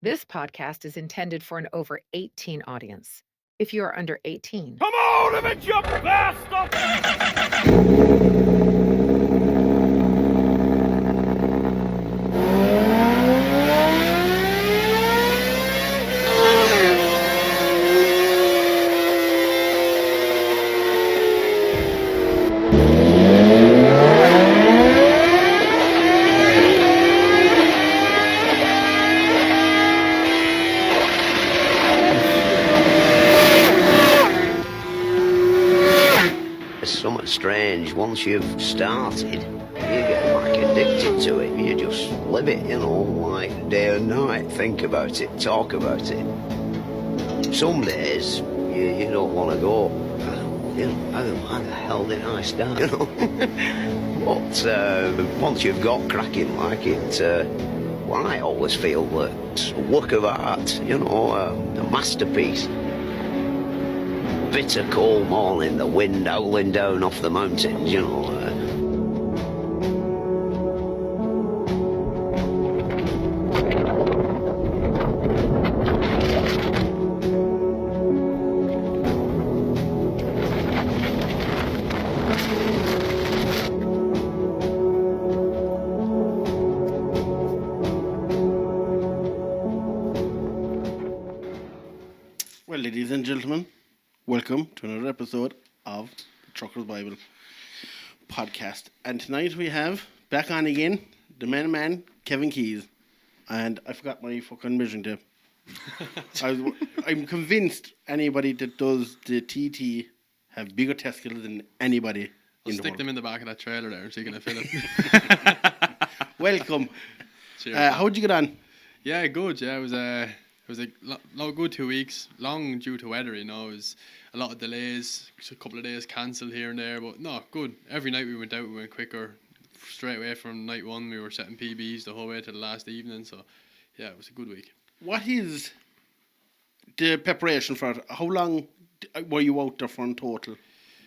This podcast is intended for an over 18 audience. If you are under 18, Come out of it, you bastard! Something strange. Once you've started, you get like addicted to it. You just live it, like day and night. Think about it, talk about it. Some days you don't want to go. How the hell did I start? But once you've got cracking like it, well, I always feel that it's a work of art. A masterpiece. Bitter cold morning, the wind howling down off the mountains, Well, ladies and gentlemen, welcome to another episode of the Trucker's Bible podcast. And tonight we have back on again the man, Kevin Keys. And I forgot my fucking measuring tape. I'm convinced anybody that does the TT have bigger testicles than anybody I'll in the stick world. them in the back of that trailer there so you can fill it. Welcome. Cheers. How'd you get on? Yeah, good. Yeah, it was a good 2 weeks. Long due to weather, It was a lot of delays, a couple of days cancelled here and there, but no, good. Every night we went out, we went quicker. Straight away from night one, we were setting PBs the whole way to the last evening. So, yeah, it was a good week. What is the preparation for it? How long were you out there for in total?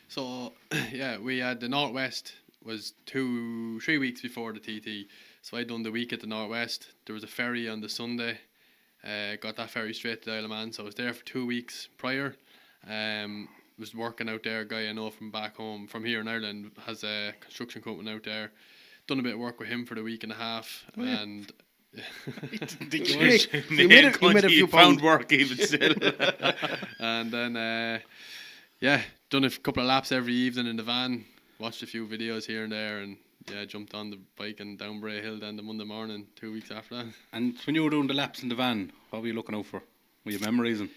So, yeah, we had the Northwest was 3 weeks before the TT. So I done the week at the Northwest. There was a ferry on the Sunday. Got that ferry straight to the Isle of Man. So I was there for 2 weeks prior. Was working out there. A guy I know from back home, from here in Ireland, has a construction company out there. Done a bit of work with him for the week and a half. Oh, yeah. And you made a few found pounds. work even still. and then, done a couple of laps every evening in the van. Watched a few videos here and there, and jumped on the bike and down Bray Hill then the Monday morning 2 weeks after that. And when you were doing the laps in the van, what were you looking out for? Were you memorising?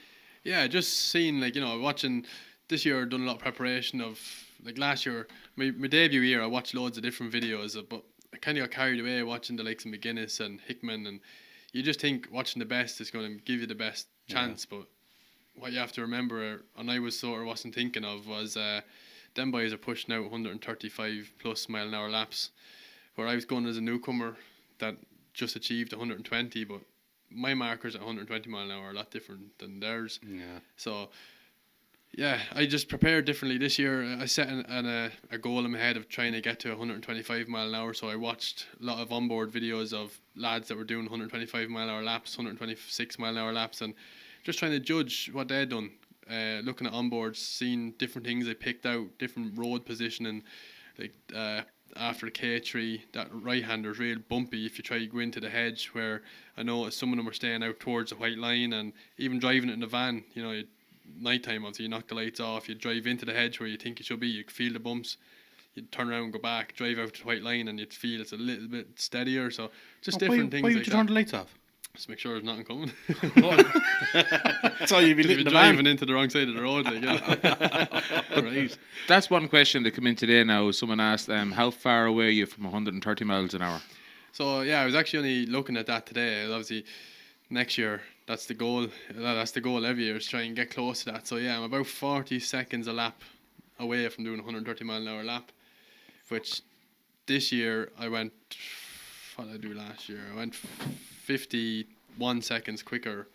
Yeah, just seeing, watching this year, done a lot of preparation of, last year, my debut year, I watched loads of different videos, but I kind of got carried away watching the likes of McGuinness and Hickman, and you just think watching the best is going to give you the best chance, but what you have to remember, and I wasn't thinking of, was them boys are pushing out 135 plus mile an hour laps, where I was going as a newcomer that just achieved 120, but my markers at 120 mile an hour are a lot different than theirs. Yeah. So, yeah, I just prepared differently this year. I set a goal in my head of trying to get to 125 mile an hour, so I watched a lot of onboard videos of lads that were doing 125 mile an hour laps, 126 mile an hour laps, and just trying to judge what they'd done. Looking at onboards, seeing different things they picked out, different road positioning, after the K3, that right-hander is real bumpy if you try to go into the hedge, where I know some of them were staying out towards the white line, and even driving it in the van, nighttime, obviously, you knock the lights off, you drive into the hedge where you think you should be, you feel the bumps, you'd turn around and go back, drive out to the white line, and you'd feel it's a little bit steadier, so just different things Why like would you that. turn the lights off? Just make sure there's nothing coming. That's all you'd be If lit you're in the driving van. into the wrong side of the road, Right. That's one question that came in today now. Someone asked, how far away are you from 130 miles an hour? So, yeah, I was actually only looking at that today. Obviously, next year, that's the goal. That's the goal every year, is try and get close to that. So, yeah, I'm about 40 seconds a lap away from doing a 130 mile an hour lap, which this year I went, what did I do last year? I went 51 seconds quicker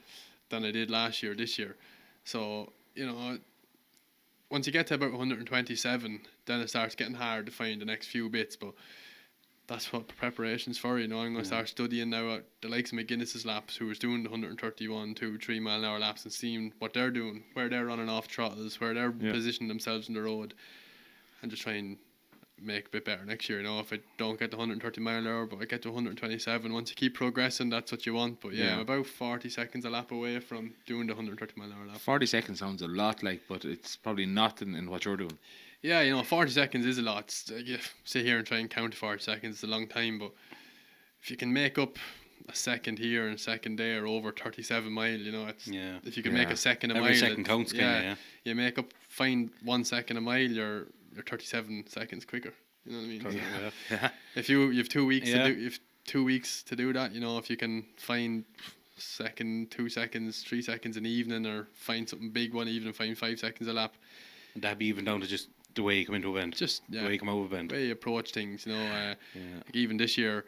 than I did last year, this year. So, once you get to about 127, then it starts getting hard to find the next few bits. But that's what preparation's for, I'm going to start studying now at the likes of McGuinness's laps, who was doing the 131, 3 mile an hour laps, and seeing what they're doing, where they're running off throttles, where they're positioning themselves in the road, and just try and make a bit better next year. If I don't get the 130 mile an hour, but I get to 127, once you keep progressing, that's what you want. But I'm about 40 seconds a lap away from doing the 130 mile an hour lap. 40 seconds sounds a lot, but it's probably not in what you're doing. Yeah, 40 seconds is a lot. You sit here and try and count 40 seconds, it's a long time, but if you can make up a second here and a second there over 37 mile, it's if you can make a second a mile, every second counts. You make up, find 1 second a mile, you're 37 seconds quicker. You know what I mean? If you have 2 weeks to do, if 2 weeks to do that, if you can find second, 2 seconds, 3 seconds in the evening, or find something big one evening, find 5 seconds a lap. And that'd be even down to just the way you come into a bend. Just the way you come out of a bend. The way you approach things, Like even this year,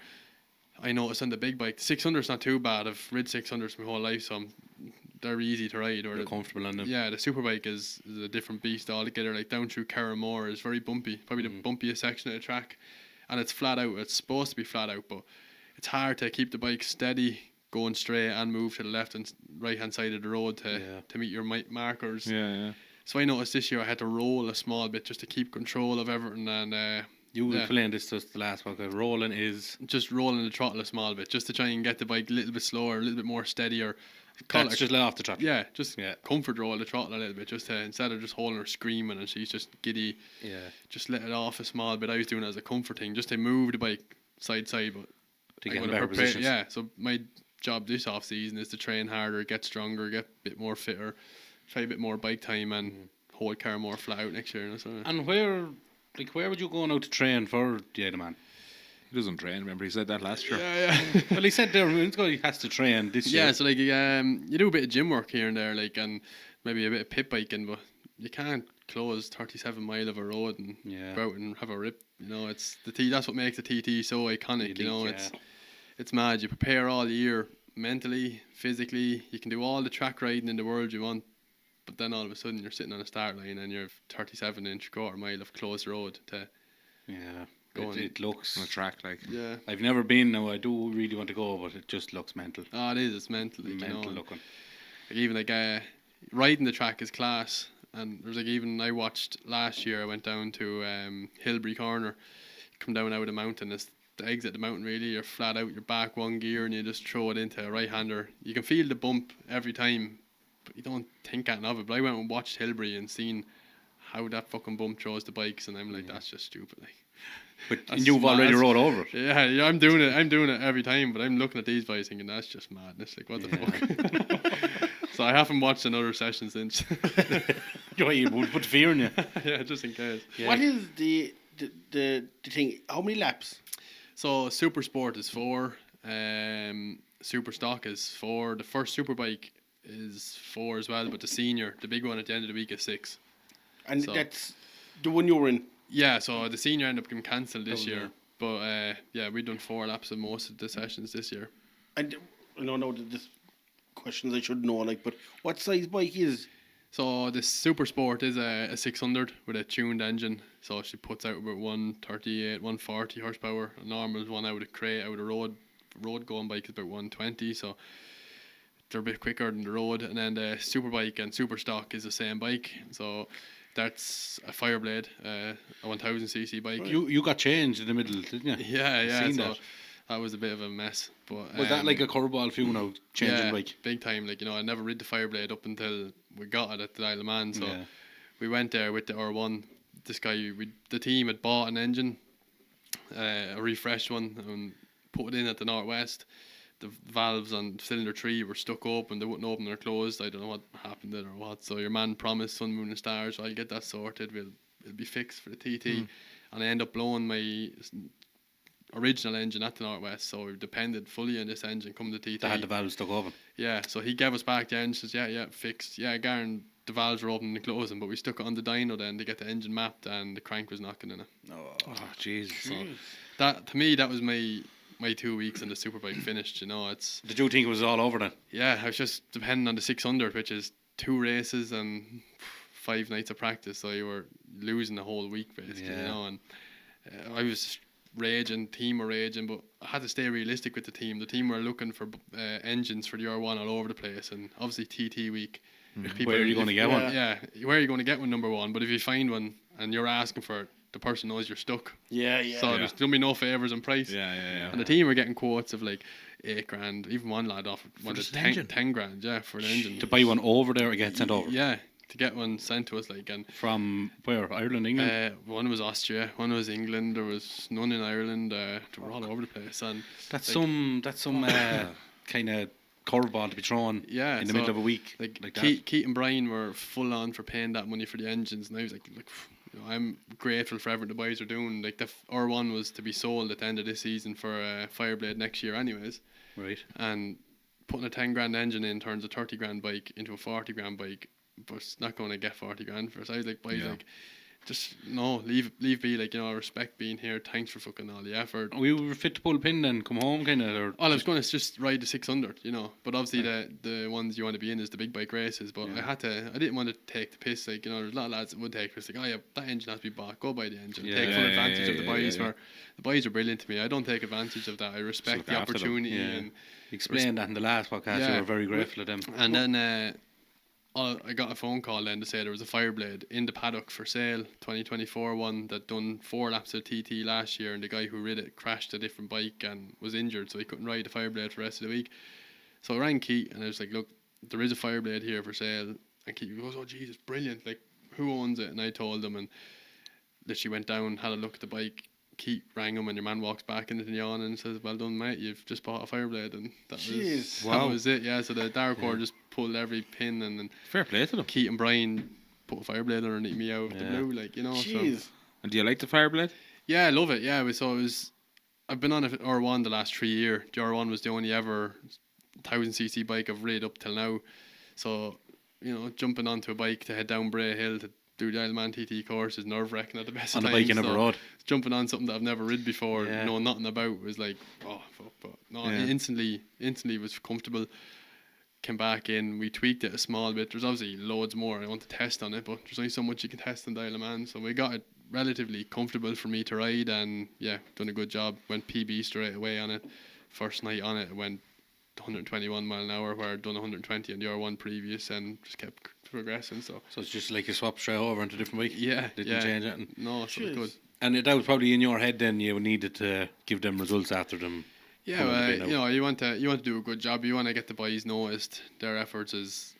I noticed on the big bike, the 600's not too bad. I've rid 600s my whole life, so they're easy to ride. Or You're comfortable on them. Yeah, the superbike is a different beast altogether. Like down through Carramore is very bumpy, probably the bumpiest section of the track, and it's flat out. It's supposed to be flat out, but it's hard to keep the bike steady, going straight, and move to the left and right hand side of the road to meet your markers. Yeah. So I noticed this year I had to roll a small bit just to keep control of everything, and you explained this to us the last podcast. Rolling is just rolling the throttle a small bit, just to try and get the bike a little bit slower, a little bit more steadier. Just let off the throttle. Yeah, just comfort roll the throttle a little bit, just to, instead of just holding her screaming and she's just giddy. Yeah. Just let it off a small bit. I was doing it as a comfort thing, just to move the bike side to side, but to get in better positions. Yeah, so my job this off season is to train harder, get stronger, get a bit more fitter, try a bit more bike time, and hold car more flat out next year. And where would you go now to train for the Ironman? He doesn't train. Remember, he said that last year. Yeah. Well, he said there a minute ago he has to train this year. Yeah, so you do a bit of gym work here and there, and maybe a bit of pit biking, but you can't close 37 mile of a road and go out and have a rip. It's that's what makes the TT so iconic. It's mad. You prepare all year, mentally, physically. You can do all the track riding in the world you want, but then all of a sudden you're sitting on a start line and you're 37-inch quarter mile of closed road to it looks on a track I've never been now. I do really want to go, but it just looks mental. Oh, it is. It's mental. Mental looking. Even riding the track is class. And there's even I watched last year. I went down to Hillbury Corner, come down out of the mountain. It's the exit the mountain really. You're flat out. You're back one gear and you just throw it into a right hander. You can feel the bump every time, but you don't think that of it. But I went and watched Hillbury and seen how that fucking bump throws the bikes, and I'm like, that's just stupid. But you've already rode over it. Yeah, I'm doing it every time. But I'm looking at these guys thinking that's just madness. Like, what the fuck? So I haven't watched another session since. You would put fear in you. Yeah, just in case. Yeah. What is the thing? How many laps? So Super Sport is 4. Super Stock is 4. The first Superbike is 4 as well, but the senior, the big one at the end of the week, is 6. And that's the one you were in? Yeah, so the senior ended up getting cancelled this year. But we've done 4 laps of most of the sessions this year. And I don't know this questions I should know, but what size bike is? So the Super Sport is a 600 with a tuned engine. So she puts out about 138, 140 horsepower. A normal one out of crate, out of road going bike is about 120. So they're a bit quicker than the road. And then the Superbike and Super Stock is the same bike. So that's a Fireblade, a 1000cc bike. You got changed in the middle, didn't you? Yeah. So that was a bit of a mess. But was that like a curveball for you now, changing bike? Big time. I never rid the Fireblade up until we got it at the Isle of Man. So we went there with the R1. This guy, the team had bought an engine, a refreshed one, and put it in at the Northwest. The valves on cylinder 3 were stuck open. They wouldn't open or close. I don't know what happened there or what. So your man promised Sun, Moon and Stars, I'll get that sorted. It'll be fixed for the TT. And I end up blowing my original engine at the Northwest, so we depended fully on this engine coming to TT. That had the valves stuck open. Yeah, so he gave us back the engine, says, yeah, fixed. Yeah, Garen, the valves were opening and closing, but we stuck it on the dyno then to get the engine mapped, and the crank was knocking in it. Oh, Jesus. So that, to me, that was my 2 weeks on the Superbike finished, Did you think it was all over then? Yeah, I was just depending on the 600, which is 2 races and 5 nights of practice, so you were losing the whole week, basically, and I was raging, team were raging, but I had to stay realistic with the team. The team were looking for engines for the R1 all over the place, and obviously TT week. Where are you going to get one? Yeah, where are you going to get one, number one? But if you find one and you're asking for it, the person knows you're stuck. Yeah. So there's going to be no favours in price. Yeah. And the team were getting quotes of like $8,000. Even one lad offered just an 10 engine? 10 grand, yeah, for an engine. To buy one over there or get sent over? Yeah, to get one sent to us, like, and From where? Ireland, England? one was Austria, one was England. There was none in Ireland. They were all over the place, and That's like, some kind of curveball to be thrown yeah, in the so, middle of a week. Like that. Keith and Brian were full on for paying that money for the engines, and I was like, look, you know, I'm grateful for everything the boys are doing. Like the R1 was to be sold at the end of this season for Fireblade next year, anyways. Right. And putting a 10 grand engine in turns a 30 grand bike into a 40 grand bike, but it's not going to get 40 grand for us. I was like, boys, like, just no, leave be, like, you know, I respect being here. Thanks for fucking all the effort. We were fit to pull a pin then, come home, kind of. Or All I was going to just ride the 600, you know. But obviously the ones you want to be in is the big bike races. But I didn't want to take the piss. Like, you know, there's a lot of lads that would take the piss. Like, oh yeah, that engine has to be bought. Go buy the engine. Take full advantage of the boys. Where the boys are brilliant to me. I don't take advantage of that. I respect the opportunity. And explained that in the last podcast. Yeah. You were very grateful of them. And then I got a phone call then to say there was a Fireblade in the paddock for sale, 2024 one that done 4 laps of TT last year, and the guy who rid it crashed a different bike and was injured, so he couldn't ride the Fireblade for the rest of the week. So I rang Keith and I was like, look, there is a Fireblade here for sale. And Keith goes, oh Jesus, brilliant, like, who owns it? And I told him, and literally went down, had a look at the bike. Keith rang him, and your man walks back into the yawn and says, well done, mate, you've just bought a Fireblade. And that was it. Yeah, so the Dark Core just pulled every pin, and then Fair play to them. Keith and Brian put a Fireblade underneath me out of the blue, like, you know. Jeez. So And do you like the Fireblade? yeah, I love it. Yeah, I've been on a R1 the last 3 years. The R1 was the only ever 1000cc bike I've rid up till now. So, you know, jumping onto a bike to head down Bray Hill to do the Isleman TT course is nerve-wracking at the best of On times. the bike you never rode. Jumping on something that I've never rid before, Yeah. know nothing about, was like, oh fuck. But no, instantly was comfortable. Came back in, we tweaked it a small bit. There's obviously loads more I want to test on it, but there's only so much you can test on the Isle of Man. So we got it relatively comfortable for me to ride, and yeah, done a good job. Went PB straight away on it. First night on it, went 121 mile an hour, where I'd done 120 on the R1 previous, and just kept progressing. So it's just like you swap straight over into a different bike. yeah, Didn't change it. And, no, so it's good. and that was probably in your head then. You needed to give them results after them. Yeah, well, you know, you want to do a good job. You want to get the boys noticed. Their efforts as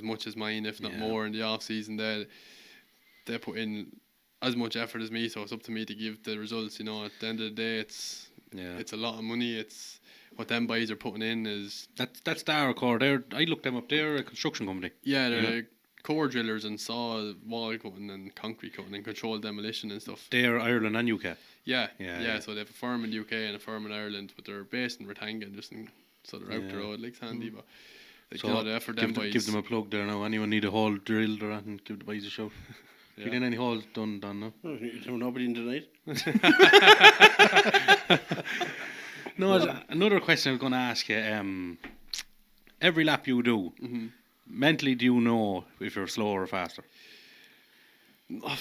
much as mine, if not more, in the off season. They put in as much effort as me, so it's up to me to give the results. You know, at the end of the day, it's a lot of money. It's what them boys are putting in is That's Dark Core. I looked them up. They're a construction company. yeah, they're core drillers and saw wall cutting and concrete cutting and controlled demolition and stuff. They're Ireland and UK. Yeah. Yeah. So they have a firm in the UK and a firm in Ireland, but they're based in Ratanga, so they're out the road, like handy. But like, So you know, the effort them boys. give them a plug there now. Anyone need a hole drilled or anything, give the boys a shout. Yeah. You get any holes done now? Oh, nobody in tonight. No, another question I was going to ask you. Every lap you do, mentally, do you know if you're slower or faster?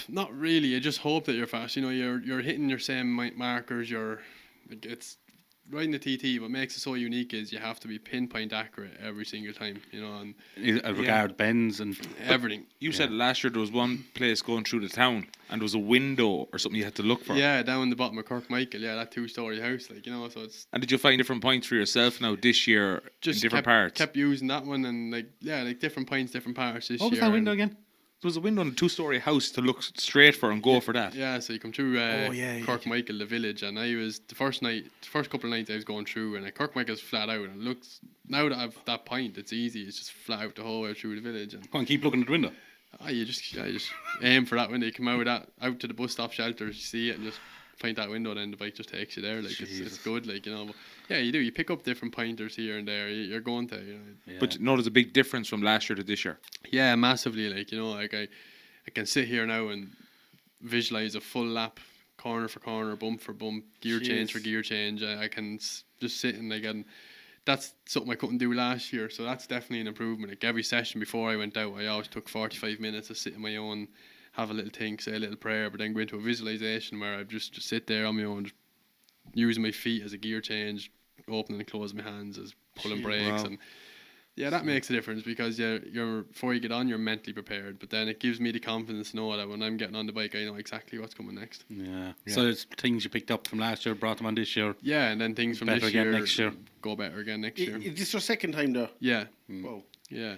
Not really. I just hope that you're fast. You know, you're hitting your same markers. It's riding the TT. What makes it so unique is you have to be pinpoint accurate every single time. You know, and Regard bends and everything. You said last year there was one place going through the town and there was a window or something you had to look for. Yeah, down the bottom of Kirkmichael. Yeah, that 2-story house. Like, you know, so it's And did you find different points for yourself now this year in different parts? kept using that one, and like different points, different parts this what was year. that window again? There was a window in a 2-story house to look straight for and go for that. Yeah, so you come through Kirkmichael, the village, and I was the first couple of nights I was going through, and Kirkmichael's flat out, and it looks, now that I've that point, it's easy. It's just flat out the whole way through the village, and Come on, keep looking at the window. you just aim for that window. You come out to the bus stop shelter, you see it, and just point that window, then the bike just takes you there. Like, it's good, like, you know. But yeah, you do. You pick up different pointers here and there. You're going to, you know. Yeah. But no, there's a big difference from last year to this year. Yeah, massively. Like, you know, like I can sit here now and visualize a full lap, corner for corner, bump for bump, gear change for gear change. I can just sit and and that's something I couldn't do last year. So that's definitely an improvement. Like, every session before I went out, I always took 45 minutes to sit on my own, have a little think, say a little prayer, but then go into a visualization where I just sit there on my own, just using my feet as a gear change, opening and closing my hands as pulling brakes, wow. and yeah, that makes a difference because you're before you get on, you're mentally prepared. But then it gives me the confidence to know that when I'm getting on the bike, I know exactly what's coming next. Yeah. So it's things you picked up from last year, brought them on this year. Yeah, and then things from Better this again year next year. go better again next year. Is this your second time though? Yeah, Wow. yeah.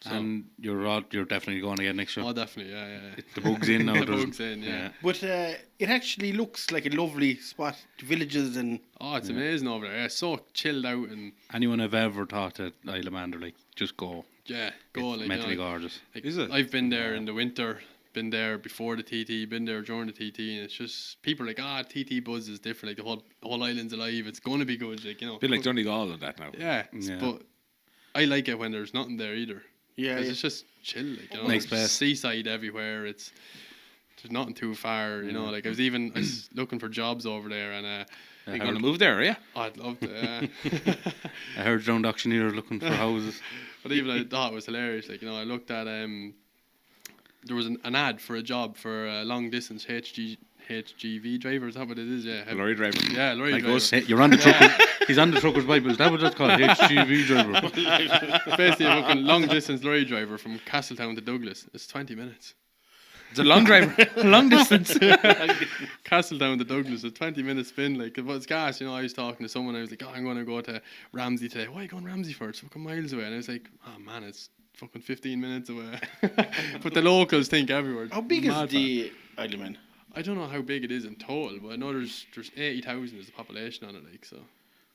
So, And you're definitely going again next year. oh, definitely, yeah. The bug's in now. The doesn't bug's in, yeah. But it actually looks like a lovely spot. The villages and Oh, it's amazing over there. Yeah, so chilled out and Anyone I've ever thought at Isle of Man, they're like, just go. yeah, go It's like mentally you know, gorgeous. like, Is it? I've been there in the winter, been there before the TT, been there during the TT, and it's just people are like, TT buzz is different. Like the whole island's alive. It's going to be good. Like, you know. Feel like Donegal and that now. Yeah, Yeah. but I like it when there's nothing there either. yeah, 'Cause yeah. it's just chill. Like, you know, Nice there's place. seaside everywhere. There's nothing too far. You know, like I was looking for jobs over there, and You're going to move there, are you? I'd love to. I heard round auctioneer looking for houses. But even I thought it was hilarious. Like, you know, I looked at there was an ad for a job for a long distance HGV driver. Is that what it is? Yeah. Lorry driver. Yeah, lorry Like driver. us, you're on the trucker. He's on the trucker's Bible. Is that what that's called? HGV driver. Basically, a fucking long distance lorry driver from Castletown to Douglas. It's 20 minutes. It's a long driver. Long distance. Castletown to Douglas, a 20-minute spin. Like, it was gas. You know, I was talking to someone. I was like, I'm going to go to Ramsey today. Why are you going Ramsey for? It's fucking miles away. And I was like, oh man, it's fucking 15 minutes away. But the locals think everywhere. How big is Mad the Isle of Man? I don't know how big it is in total, but I know there's 80,000 is the population on it. Like, so.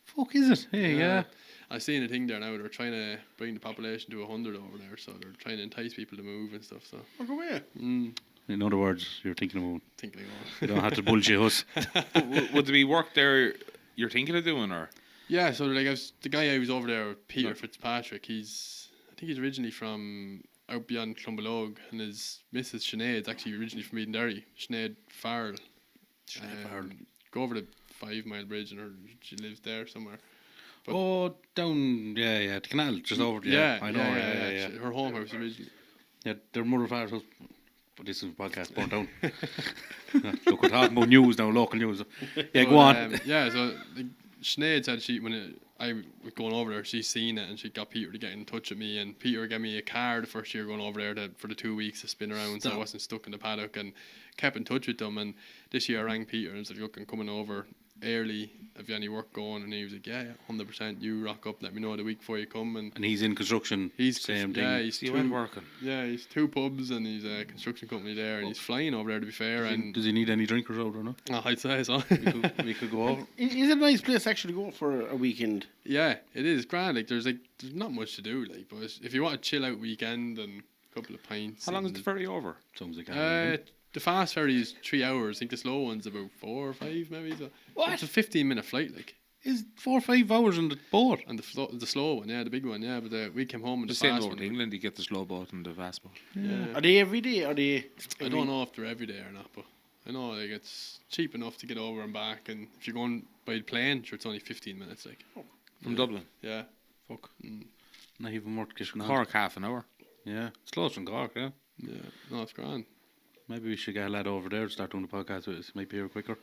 Fuck is it? Hey, yeah. I seen a thing there now. They're trying to bring the population to 100 over there, so they're trying to entice people to move and stuff. So, Oh, go away. In other words, you're thinking about. thinking You don't have to bullshit us. Would there be work there you're thinking of doing, or? yeah. So like the guy I was over there, Peter Fitzpatrick. I think he's originally from out beyond Clonbalog, and his missus Sinead's actually originally from Edenderry. Sinead Farrell. Go over the 5 Mile Bridge, and she lives there somewhere. But Oh, down, the canal, just over. Yeah, I know. Yeah. Her home house originally. Yeah, their mother and father's house. But this is a podcast burnt down. Look, we're talking about news now, local news. Yeah, go on. So like, Sinead said I was going over there, she's seen it and she got Peter to get in touch with me, and Peter gave me a car the first year going over there for the 2 weeks to spin around, so I wasn't stuck in the paddock, and kept in touch with them. And this year I rang Peter and said, look, I'm coming over early, have you any work going? And he was like, yeah, 100%, you rock up, let me know the week before you come. And he's in construction. he's same thing. yeah, he's You went working. yeah, he's 2 pubs and he's a construction company there, and he's flying over there, to be fair. And Does he need any drinkers out or no? I'd say so. We could go over. Is it a nice place to actually go for a weekend? Yeah, it is grand. There's not much to do, like, but if you want a chill out weekend and a couple of pints. How long is the ferry over? Sounds like The fast ferry is 3 hours. I think the slow one's about 4 or 5 maybe. So What? It's a 15-minute flight, like. Is 4 or 5 hours on the boat? And the slow one, yeah, the big one, yeah. But we came home in The the same fast over one. in England, you get the slow boat and the fast boat. Yeah. Are they every day? Are they? I don't know if they're every day or not, but I know like it's cheap enough to get over and back. And if you're going by the plane, sure, it's only 15 minutes, like. From Dublin. Yeah. Fuck. Not even worth getting on. Cork, half an hour. Yeah, it's close from Cork, yeah. Yeah. No, it's grand. Maybe we should get a lad over there to start doing the podcast with us. Might be here quicker.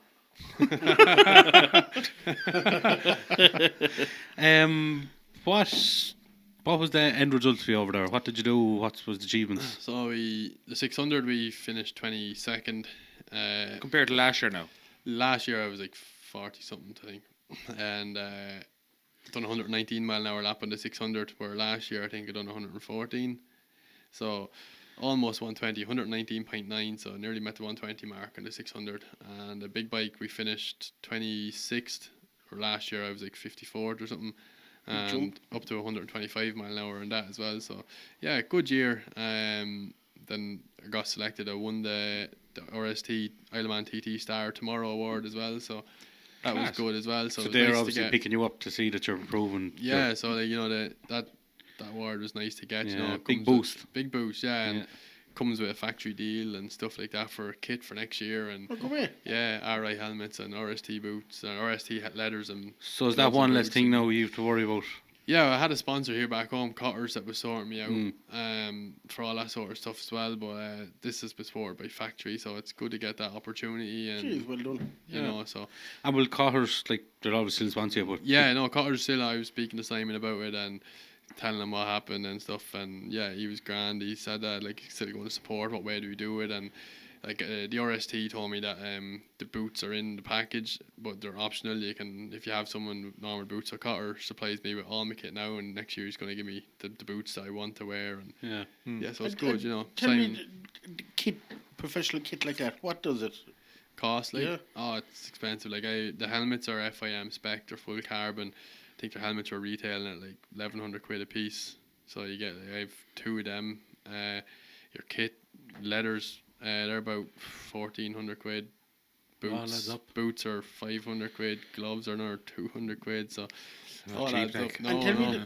What was the end result for you over there? What did you do? What was the achievements? So the 600 we finished 22nd. Compared to last year now. Last year I was like 40 something, I think, and done 119 mile an hour lap on the 600. Where last year I think I done 114. So almost 120, 119.9. So nearly met the 120 mark on the 600. And the big bike we finished 26th. Where last year I was like 54th or something. And up to 125 mile an hour on that as well. So yeah, good year. Then I got selected. I won the RST Isle of Man TT Star Tomorrow Award as well. So that was good as well. So, So it was they're nice to obviously get. picking you up to see that you're improving. Yeah, so like, you know that award was nice to get. You Yeah, know, it big comes boost. with- big boost, yeah, and Yeah. comes with a factory deal and stuff like that for a kit for next year, and Oh, go away. yeah, RI helmets and RST boots and RST leathers and. So is that gloves one and less boots thing and- now you have to worry about? Yeah, I had a sponsor here back home, Cutters, that was sorting me out for all that sort of stuff as well. But this has been supported by factory, so it's good to get that opportunity. And Jeez, well done. you know, so And will Cotters, like, they're obviously still sponsor you, but yeah, no, Cutters still. I was speaking to Simon about it and telling him what happened and stuff. And yeah, he was grand. He said that like he's still going to support. What way do we do it? And like the RST told me that the boots are in the package, but they're optional. You can, if you have someone with normal boots. So Cotter supplies me with all my kit now, and next year he's going to give me the boots that I want to wear. And yeah. so it's good, you know. Tell Simon, me, the kit, professional kit like that, what does it? cost like Yeah. oh, it's expensive. Like the helmets are FIM spec, they're full carbon. I think their helmets are retailing at like 1,100 quid a piece. So you get I have 2 of them. Your kit leathers. They're about 1,400 quid. adds up. Boots are 500 quid. Gloves are another 200 quid. So Not all cheap, adds like. up. No, And tell me,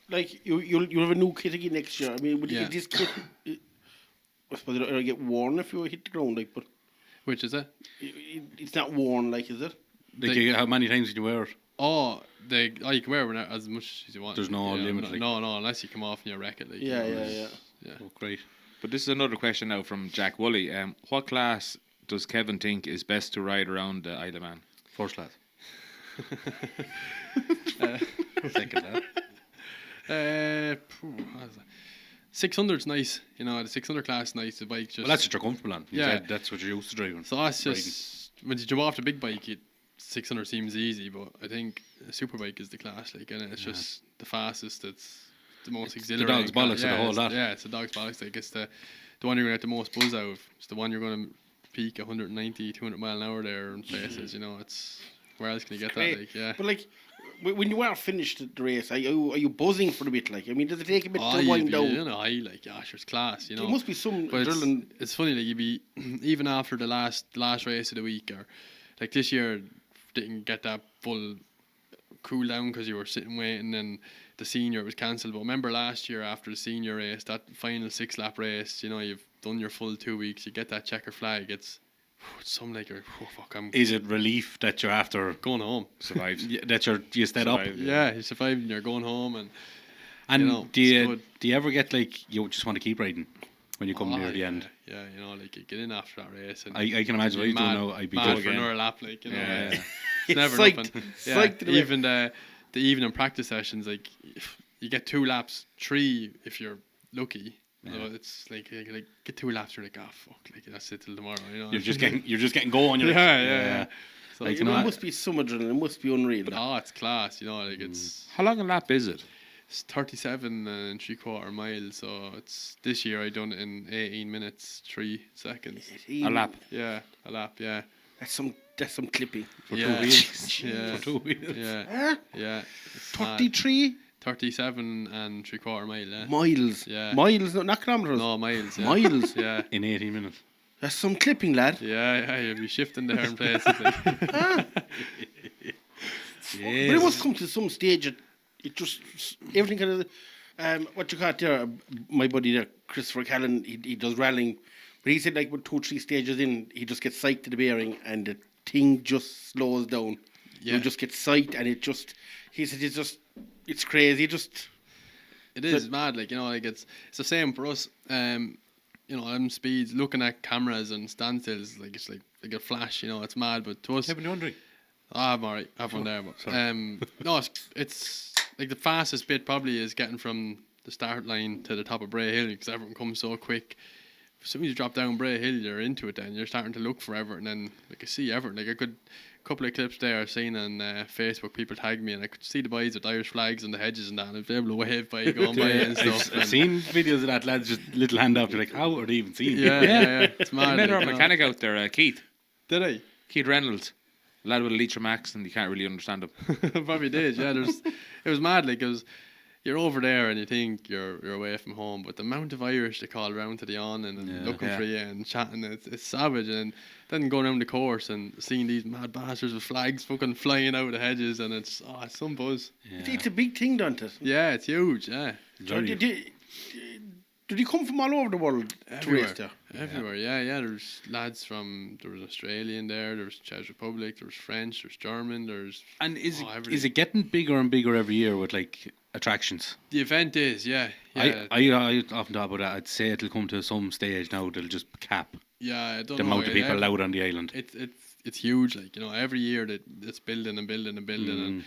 like, you'll have a new kit again next year. I mean, would you Yeah. get this kit? I suppose it'll get worn if you hit the ground, like, but Which is it? it's not worn, like, is it? Like, how many times did you wear it? Oh, you can wear it as much as you want. There's no limit, like. No, unless you come off and you wreck it. Like, you Yeah, know, yeah, it's- yeah. Oh, great. But this is another question now from Jack Woolley. What class does Kevin think is best to ride around the Isle of Man? First class. Second class. 600's nice, you know. The 600 class is nice. The bike just Well, that's what you're comfortable on. You Yeah. said that's what you're used to driving. so that's just when you jump off the big bike, 600 seems easy, but I think a super bike is the class. Like, and it's just the fastest. It's the most the exhilarating. dog's bollocks of the whole it's- lot. Yeah, it's the dog's bollocks. Like, it's the one you're gonna get the most buzz out of. It's the one you're gonna peak 190, 200 mile an hour there in places. You know, it's where else can you get Great. that? Like, yeah. But, like, when you are finished the race, are you buzzing for a bit? Like, I mean, does it take a bit to you'd wind be down? in a high, like, yeah, sure, it's class, you know. There must be some But adrenaline. it's funny, like, you'd be even after the last race of the week, or like this year didn't get that full cool down because you were sitting waiting, and the senior was cancelled. But remember last year after the senior race, that final 6-lap race, you know, you've done your full 2 weeks, you get that checker flag, it's something like you're I'm Is it relief that you're after going home. Survived. that you stayed up? Survived. Yeah, you survived and you're going home, and And you know, do it's you good. do you ever get like you just want to keep riding when you come near the yeah, end? Yeah, you know, like you get in after that race, and I can imagine what you're you do mad- now. I'd be mad good for again. another lap, like, you know. Yeah. It's never Psyched. nothing. Psyched to the Even the evening practice sessions, like you get 2 laps, 3 if you're lucky. You know, it's like get 2 laps, you're like, oh fuck, like that's it till tomorrow. You know, You're just getting going. You're like, yeah. So Like, it's it not. must be some adrenaline. It must be unreal. Oh, it's class. You know, like it's How long a lap is it? 37 and 3/4 miles. So it's this year I done it in 18 minutes 3 seconds. A lap. Yeah, a lap. Yeah. That's some clipping. for Yeah. 2 wheels. Yeah. For 2 wheels. Yeah. Huh? Yeah. It's mad. 33 37 and 3/4 mile. Yeah. miles. Yeah. Miles, not kilometers. No, miles. Yeah. Miles. Yeah. In 18 minutes. That's some clipping, lad. Yeah, you'll be shifting there in places. Like. But it must come to some stage. It just everything kind of what you got there. My buddy there, Christopher Callan, he does rallying, but he said like with 2 or 3 stages in, he just gets psyched to the bearing, and the thing just slows down. Yeah. You just get psyched, and he said it's crazy. It is mad, like, you know, like it's the same for us. You know, them speeds, looking at cameras and standstills, like it's like a flash. You know, it's mad. But to us, Have you been wondering? I'm alright. I have one there, but no, it's like the fastest bit probably is getting from the start line to the top of Bray Hill, because everything comes so quick. As soon as you drop down Bray Hill, you're into it. Then you're starting to look for Everton, and like I see Everton. Like a couple of clips there I've seen on Facebook. People tag me, and I could see the boys with Irish flags and the hedges and that, and I'd be able to wave by going by and stuff. I've seen videos of that lads just little hand up. You're like, how are they even seeing? Yeah. It's I mad. met our like, you know. mechanic out there, Keith. Did I? Keith Reynolds. A lad with a Leitrim accent, and you can't really understand him. Probably did. Yeah, it was mad. Like, it was, you're over there and you think you're away from home, but the amount of Irish they call around to the awning and looking for you and chatting, it's savage. And then going around the course and seeing these mad bastards with flags fucking flying out of the hedges, and it's some buzz. It's a big thing, don't it? Yeah, it's huge. Yeah. Do Did he come from all over the world to Everywhere. race there? Everywhere, yeah. There's lads there was Australian there was Czech Republic, there was French, there's German, there's... And is everything. it getting bigger and bigger every year with like attractions? The event is, yeah. I often talk about that. I'd say it'll come to some stage now they'll just cap Yeah, I don't the know. amount of people allowed on the island. It's huge, like, every year that it's building and building and building, and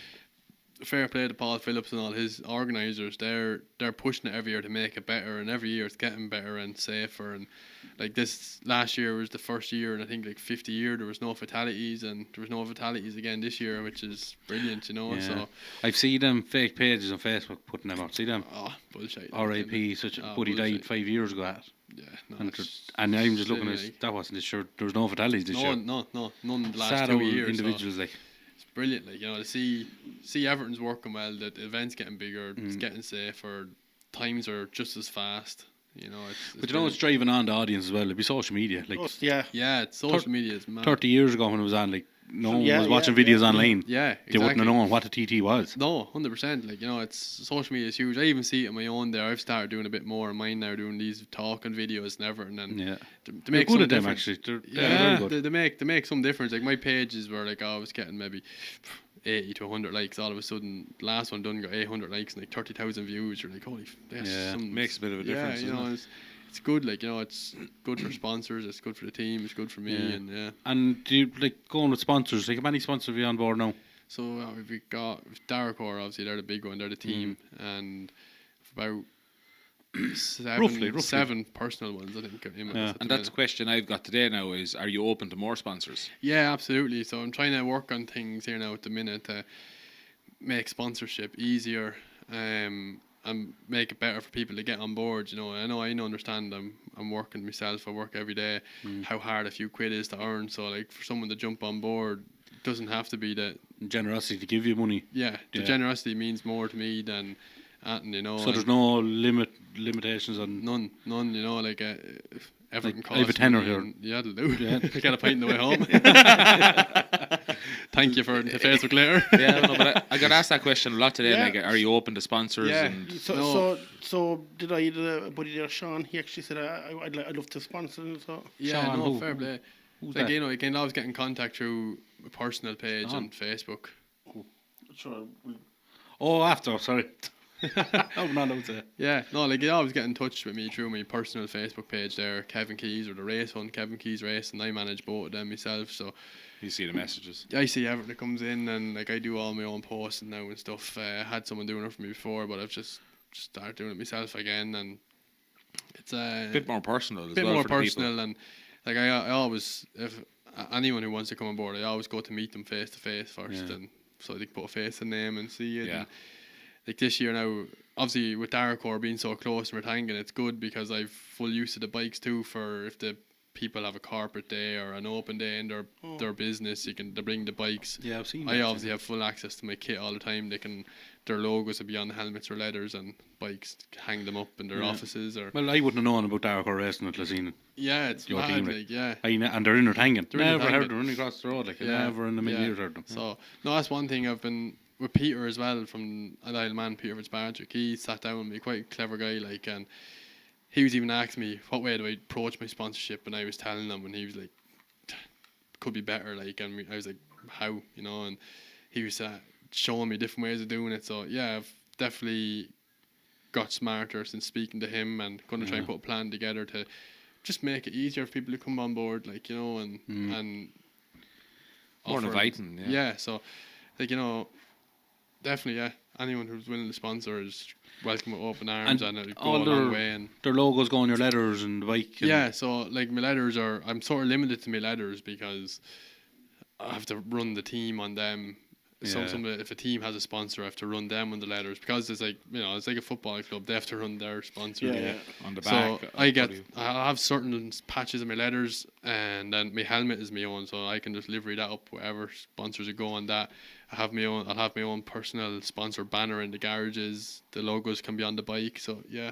fair play to Paul Phillips and all his organisers. They're pushing it every year to make it better, and every year it's getting better and safer. And like this last year was the first year, and I think like 50 year there was no fatalities, and there was no fatalities again this year, which is brilliant, Yeah. So I've seen them fake pages on Facebook putting them out. See them? bullshit. R.I.P. Such a buddy died 5 years ago. Yeah, no, And I'm just looking at silly, that wasn't sure there was no fatalities this year. no, none in the last Sad 2 old years. individuals So like. it's brilliant, like, to see Everton's working well, that the event's getting bigger, it's getting safer, times are just as fast. It's But it's driving on the audience as well. It'd be social media. Like yeah, it's social media is mad. 30 years ago when it was on, like no one Yeah, was watching yeah, videos yeah. online. Yeah, They exactly. wouldn't have known what a TT was. No, 100%. Like, it's social media is huge. I even see it on my own there. I've started doing a bit more of mine now, doing these talking videos and everything. And Yeah. to They're make good some at them difference. actually. They're Yeah, very good. they make some difference. Like my pages were like, I was getting maybe 80 to 100 likes. All of a sudden, the last one done got 800 likes and like 30,000 views. You're like, holy, that's Yeah, some, makes a bit of a difference, Yeah, doesn't it? it's good. Like, it's good for sponsors. It's good for the team. It's good for me. Yeah. And yeah. And do you like going with sponsors? Like how many sponsors have you on board now? So we've got Daracor, obviously they're the big one, they're the team, and about Roughly. 7 personal ones, I think. Yeah. And that's a question I've got today now is, are you open to more sponsors? Yeah, absolutely. So I'm trying to work on things here now at the minute to make sponsorship easier, and make it better for people to get on board. I understand I'm working myself. I work every day. How hard a few quid is to earn. So like for someone to jump on board, it doesn't have to be that. Generosity to give you money. Yeah, the Yeah. generosity means more to me than. So there's no limitations on. None. Like everything Like, costs. I have a tenner money here. and- Yeah, that'll do. Yeah. Get a pint on the way home. Thank you for the Facebook later. Yeah, no, but I got asked that question a lot today. Yeah. Like, are you open to sponsors? Yeah. And So did I? A buddy there, Sean. He actually said I'd love to sponsor him. So Yeah, Sean, no, who- fair play. who's Like, that? you can always get in contact through a personal page Sean. on Facebook. sure. Oh, after sorry. I'm not allowed to. Yeah, no, like you always get in touch with me through my personal Facebook page there, Kevin Keys, or the race one, Kevin Keys Race, and I manage both of them myself. So you see the messages. I see everything that comes in, and like I do all my own posts now and stuff. I had someone doing it for me before, but I've just started doing it myself again, and it's A bit more personal as bit well more for the personal. people. And like I always, if anyone who wants to come on board, I always go to meet them face to face first, Yeah. and so they can put a face and name and see it. Yeah. And, like this year now, obviously with Daracor being so close and Rathangan, it's good because I've full use of the bikes too for if the people have a corporate day or an open day in their business, they bring the bikes. Yeah, I've seen I that. obviously have full access to my kit all the time. Their logos will be on the helmets or leathers, and bikes hang them up in their Yeah. offices or. Well, I wouldn't have known about Dark Racing until I seen it. Yeah, it's your mad, team, like, yeah. And they're in Rathangan. They're in Never heard Rathangan. them running across the road. Like Yeah, never in a million yeah. years heard them. So no, that's one thing I've been with Peter as well from an Isle Man, Peter Fitzpatrick. He sat down with me, quite a clever guy, like, and he was even asking me what way do I approach my sponsorship, and I was telling him, and he was like, could be better, like, and I was like, how, and he was showing me different ways of doing it. So yeah, I've definitely got smarter since speaking to him, and going to try and put a plan together to just make it easier for people to come on board, like, and More offer- inviting, yeah. Yeah, so like, definitely, yeah. Anyone who's willing to sponsor is welcome with open arms, and it'll go all a long way. And their logos go on your letters and the bike. And yeah, so like my letters I'm sort of limited to my letters because I have to run the team on them. Yeah. If a team has a sponsor, I have to run them on the letters because it's like, it's like a football club. They have to run their sponsor. Yeah. On the So back. I have certain patches of my letters, and then my helmet is my own, so I can just livery that up whatever sponsors would go on that. I'll have my own personal sponsor banner in the garages. The logos can be on the bike. So yeah.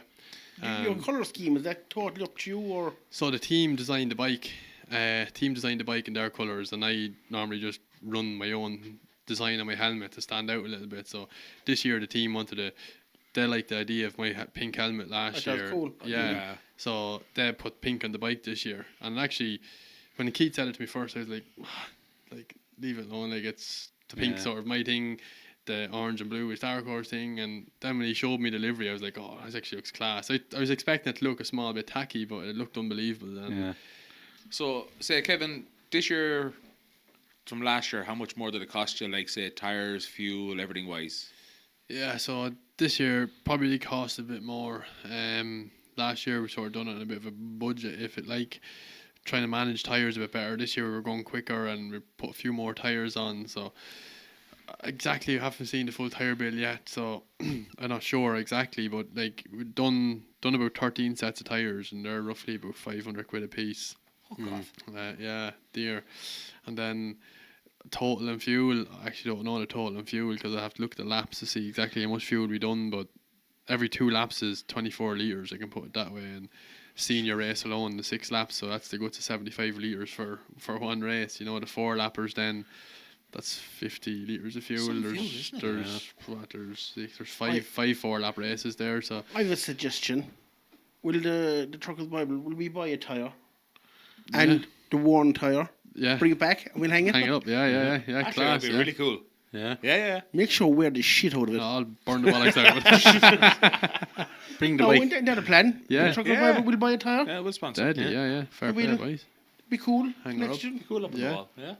Your colour scheme, is that totally up to you, or? So the team designed the bike. In their colours, and I normally just run my own design on my helmet to stand out a little bit. So this year the team wanted to they liked the idea of my pink helmet last That's year. cool. Yeah. So they put pink on the bike this year. And actually, when Keith said it to me first, I was like, leave it alone. Like, it's the pink sort of my thing. The orange and blue is Dark Horse thing. And then when he showed me the livery, I was like, oh, this actually looks class. I was expecting it to look a small bit tacky, but it looked unbelievable. And So, say, Kevin, this year from last year, how much more did it cost you? Like, say, tires, fuel, everything wise. Yeah, so this year probably cost a bit more. Last year we sort of done it on a bit of a budget, if it like trying to manage tires a bit better. This year we were going quicker and we put a few more tires on. So exactly, I haven't seen the full tire bill yet, so I'm not sure exactly. But like we've done about 13 sets of tires, and they're roughly about 500 quid a piece. Yeah, dear. And then total and fuel, I actually don't know the total and fuel because I have to look at the laps to see exactly how much fuel we done, but every 2 laps is 24 litres, I can put it that way. And senior race alone, the 6 laps, so that's to go to 75 litres for one race. You know, the 4 lappers then, that's 50 litres of fuel. There's five 4-lap races there. So I have a suggestion. Will the Truckers Bible, will we buy a tyre? And the worn tyre? Yeah. Bring it back and we'll hang it? Hang it up, yeah, Actually, class. that'd be really cool. Yeah. Make sure we wear the shit out of it. I'll burn the bollocks out. Bring the No, bike. isn't that a plan? Yeah. The Truckers Bible will buy a tyre? Yeah, we'll sponsor. Deadly, yeah. Fair We play, do. boys. Be cool. Hang her Next up. year. Cool up on the Yeah. wall. Yeah.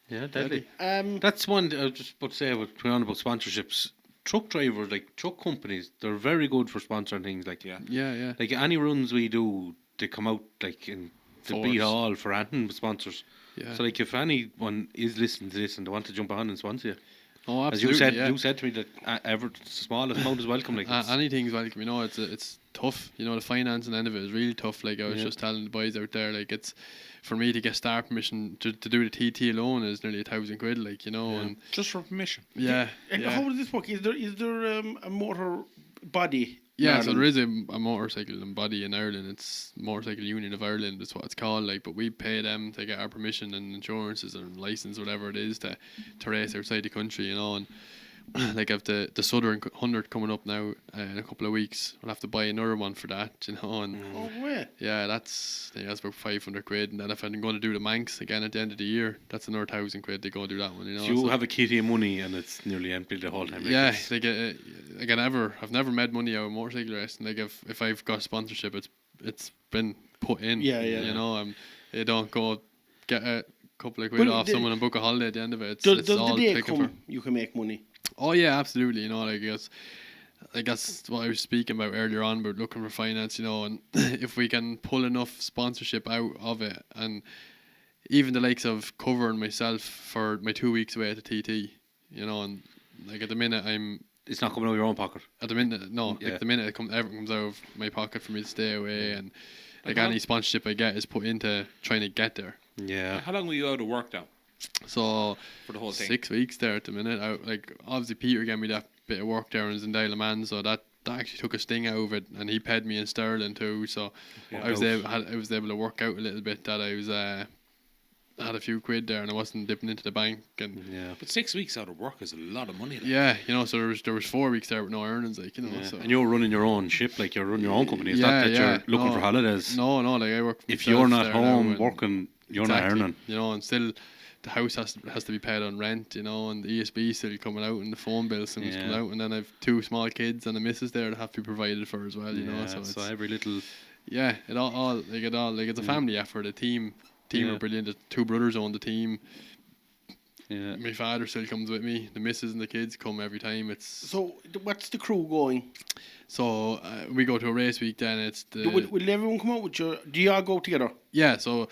Yeah, deadly. Um, That's one I was just about to say about sponsorships. Truck drivers, like truck companies, they're very good for sponsoring things. Like Yeah. like any runs we do, they come out like in the Force. beat all for anything with sponsors. Yeah. So like if anyone is listening to this and they want to jump on and sponsor you, Oh, as absolutely. you said to me that ever smallest amount is welcome. Like it's- Anything's welcome. You know, it's tough. You know, the financing end of it is really tough. Like I was just telling the boys out there, like it's for me to get start permission to do the TT alone is nearly 1,000 quid. Like you know, and Just for permission. yeah. and how does this work? Is there a motor body? in Yeah, so Ireland? there is a motorcycle and body in Ireland. It's Motorcycle Union of Ireland is what it's called. Like, but we pay them to get our permission and insurances and license, whatever it is, to race outside the country. You know, and like I've the Southern 100 coming up now in a couple of weeks. I'll have to buy another one for that. You know, and Oh, wait. yeah, that's about 500 quid. And then if I'm going to do the Manx again at the end of the year, that's another 1,000 quid to go do that one. You know, you so- have a kitty of money and it's nearly empty the whole time. Like yeah, it's- like I've never made money out of motorcycle racing. Like if I've got sponsorship, it's been put in. Yeah. You know, you don't go get a couple of quid Well, off someone and book a holiday at the end of it. It's, Does it's the all day taken come for. you can make money? Oh yeah, absolutely. You know, like I guess what I was speaking about earlier on about looking for finance. You know, and if we can pull enough sponsorship out of it, and even the likes of covering myself for my 2 weeks away at the TT. You know, and like at the minute it's not coming out of your own pocket. At the minute, no. Yeah. Like the minute everything comes out of my pocket for me to stay away, and like any sponsorship I get is put into trying to get there. Yeah. How long were you out of work now So for the whole thing? 6 weeks there at the minute. Like obviously Peter gave me that bit of work there in Zendaya Man, so that actually took a sting out of it, and he paid me in sterling too. So I was able to work out a little bit that I was had a few quid there, and I wasn't dipping into the bank. And Yeah. But 6 weeks out of work is a lot of money. Like. yeah, you know, so there was 4 weeks there with no earnings, like you know. Yeah. So And you're running your own ship, like you're running your own company. It's not Yeah, that yeah. you're looking No. for holidays. no, like I work. For If you're myself not there now, home and- working, you're not Exactly. earning. You know, and still the house has to be paid on rent, you know, and the ESB still coming out and the phone bill still coming Yeah. out, and then I've 2 small kids and a missus there that have to be provided for as well, you know. So it's every little. yeah, it all like it's a family effort. A team Yeah. are brilliant. The 2 brothers own the team. Yeah. My father still comes with me. The missus and the kids come every time. It's So what's the crew going? so we go to a race week. Then it's the Will everyone come out with you? Do you all go together? yeah. So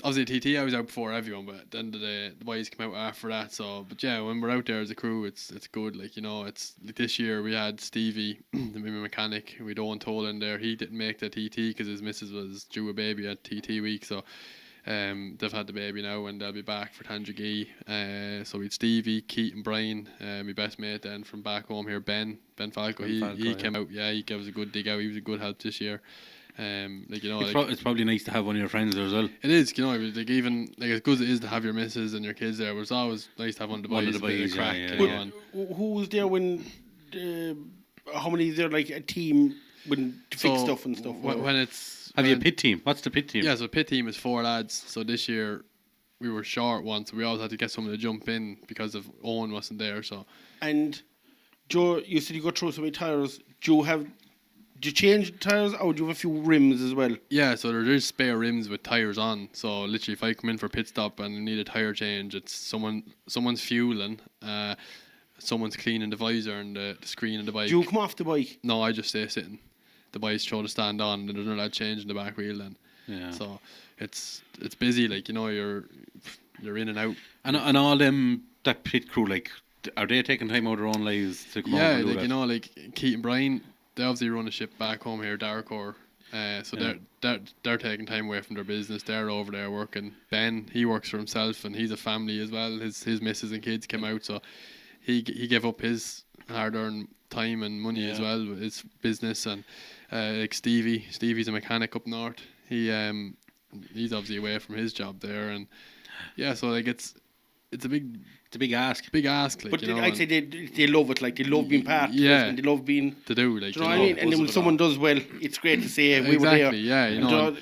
obviously TT I was out before everyone, but at the end of the boys come out after that. So but yeah, when we're out there as a crew, it's good. Like you know, it's like this year we had Stevie, the mechanic. We don't told in there. He didn't make the TT because his missus was due a baby at TT week. So. They've had the baby now and they'll be back for Tandragee. So we had Stevie, Keith and Brian, my best mate then from back home here, Ben Falco. He came out, he gave us a good dig out. He was a good help this year. Like you know, It's probably nice to have one of your friends there as well. it is, you know, like even like as good as it is to have your missus and your kids there, but it's always nice to have one of the boys, One of the a bit of boys, crack, yeah, you know, yeah. and Who was there when how many is there like a team when to fix stuff and stuff? When it's Have you a pit team? What's the pit team? Yeah, so pit team is 4 lads. So this year we were short one, so we always had to get someone to jump in because of Owen wasn't there. So And Joe, you said you go through so many tires. Do you change tires or do you have a few rims as well? yeah, so there's spare rims with tires on. So literally, if I come in for a pit stop and I need a tire change, it's someone's fueling, someone's cleaning the visor and the screen and the bike. Do you come off the bike? No, I just stay sitting. The bikes throw the stand on, and there's another lad changing the back wheel. Then, Yeah. so it's busy. Like you're in and out. And all them that pit crew, like, are they taking time out of their own lives to come out Yeah, and do like that? like Keith and Brian, they obviously run a ship back home here, Darkor. So they're taking time away from their business. They're over there working. Ben, he works for himself and he's a family as well. His missus and kids came out, so he gave up his hard-earned time and money as well with his business. And like Stevie's a mechanic up north. He's obviously away from his job there, and so like it's a big ask. like, But you know, I'd say they love it. Like they love being part of it, and they love being. to do, like, Do you know what I mean? And then when someone does well, it's great to say we were there. exactly, yeah, you And know, do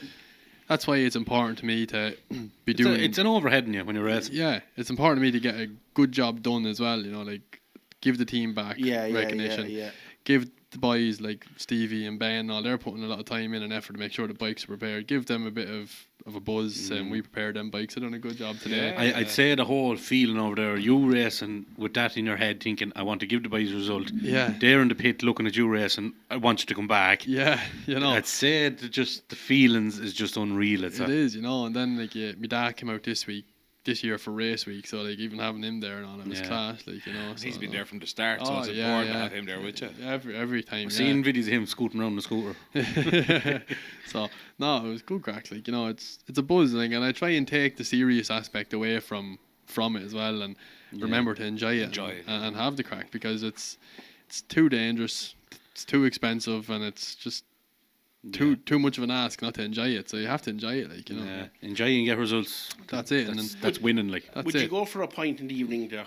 that's why it's important to me to be doing. It's an overhead in you when you're racing. Yeah, it's important to me to get a good job done as well. You know, like give the team back recognition. Yeah. Give the boys like Stevie and Ben, all they're putting a lot of time in and effort to make sure the bikes are prepared. Give them a bit of a buzz, saying we prepared them bikes. They're doing a good job today. I'd say the whole feeling over there, you racing with that in your head, thinking, I want to give the boys a result. Yeah. They're in the pit looking at you racing, I want you to come back. Yeah, you know. I'd say just the feelings is just unreal. It is, you know. And then like my dad came out this year for race week, so like even having him there and all, it was class, like, you know. He's so, been there from the start, so it's important to have him there with you. Every time. I've seen videos of him scooting around the scooter. So no, it was good crack. Like, you know, it's a buzz, like, and I try and take the serious aspect away from it as well, and remember to enjoy it, and have the crack, because it's too dangerous, it's too expensive, and it's just too much of an ask not to enjoy it. So you have to enjoy it, like, you know. Yeah, enjoy and get results. That's it. And then That's winning, like. that's Would it. you go for a pint in the evening there?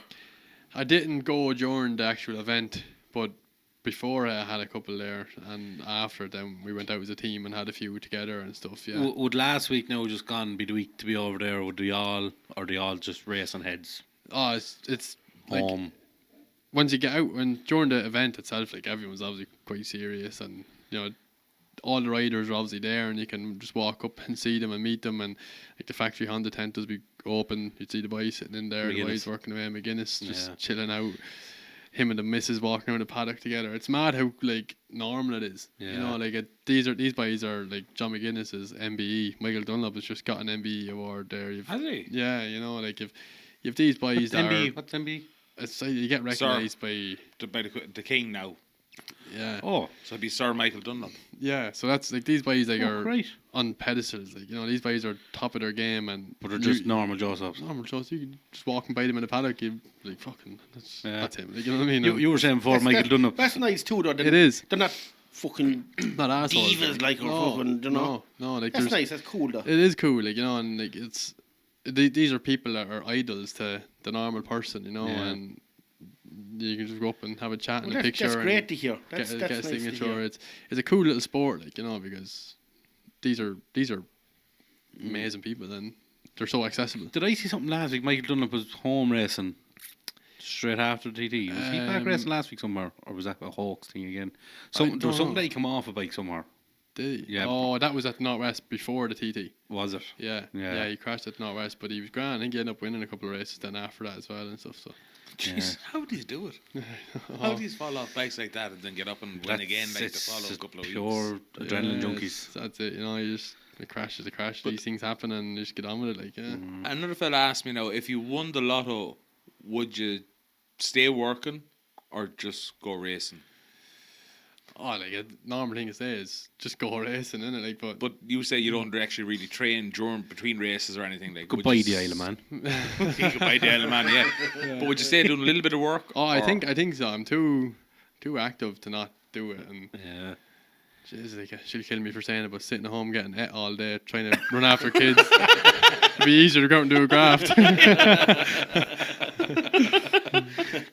I didn't go during the actual event, but before I had a couple there, and after then we went out as a team and had a few together and stuff. Yeah. Would last week now just gone be the week to be over there? Would they all just race on heads? Oh, it's like Home. once you get out, and during the event itself, like, everyone's obviously quite serious, and you know, all the riders are obviously there, and you can just walk up and see them and meet them, and like the factory Honda tent does be open. You'd see the boys sitting in there, the boys working away, McGuinness just chilling out. Him and the missus walking around the paddock together. It's mad how like normal it is. Yeah. You know, like these boys are like John McGuinness's MBE. Michael Dunlop has just got an MBE award there. Has he? Yeah, you know, like if these boys that What's MB? it's like you get recognised by The king now. yeah. Oh, So it'd be Sir Michael Dunlop. Yeah, so that's like these boys like are great. on pedestals. Like, you know, these boys are top of their game, and But they're just normal Josephs. normal Joes. You can just walking by them in the paddock, you like fucking that's him. Like, you know what I mean? You were saying before Michael Dunlop. That's nice too, though. It is. They're not fucking Not assholes. divas like or fucking, you know. No, like That's there's nice. That's cool, though. it is cool, like, you know, and like it's these are people that are idols to the normal person, you know, Yeah. and you can just go up and have a chat and Well, a picture. that's great and to hear. That's get a nice to signature. hear. It's a cool little sport, like, you know, because these are amazing people, and they're so accessible. Did I see something last week? Michael Dunlop was home racing straight after the TT. Was he back racing last week somewhere? Or was that a Hawks thing again? There was don't something know. that he come off a bike somewhere. Did he? Yeah. Oh, that was at Northwest before the TT. Was it? Yeah. Yeah. He crashed at Northwest, but he was grand. I think he ended up winning a couple of races then after that as well and stuff. So Jeez, how do you do it? How do you fall off bikes like that and then get up and win again like the follow a couple of pure weeks? adrenaline Yeah, junkies. That's it. You know, you just a crash is a crash. These things happen, and you just get on with it. Like, yeah. Another fella asked me now, if you won the lotto, would you stay working or just go racing? Oh, like a normal thing to say is just go racing, innit? Like, But you say you don't actually really train between races or anything. Like, would Goodbye, you the Isle of Man. Goodbye, the Isle of Man. Yeah. But would you stay doing a little bit of work? oh, I or- think so. I'm too active to not do it, and Yeah. jeez, like, she'll kill me for saying it, but sitting at home getting it all day, trying to run after kids, it'd be easier to go out and do a graft.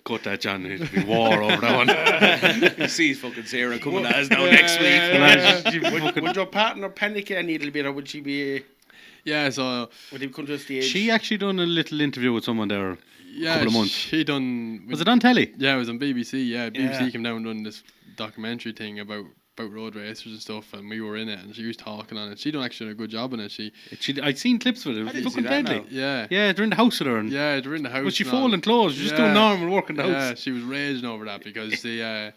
Cut that, John. It'll be war over that one. You see fucking Sarah coming as now next week. Would your partner panic a little bit, or would she be? Yeah, so Would he come to a stage? She actually done a little interview with someone there a couple of months. she done. Was it on telly? Yeah, it was on BBC. Yeah, BBC Yeah. came down and done this documentary thing about road racers and stuff, and we were in it, and she was talking on it. She done actually a good job in it. I'd seen clips of it. It was didn't fucking see that deadly. now. Yeah. Yeah, they're in the house with her. And Yeah, they're in the house. was she and all. folding clothes? Just doing normal work in the Yeah, house. she was raging over that because the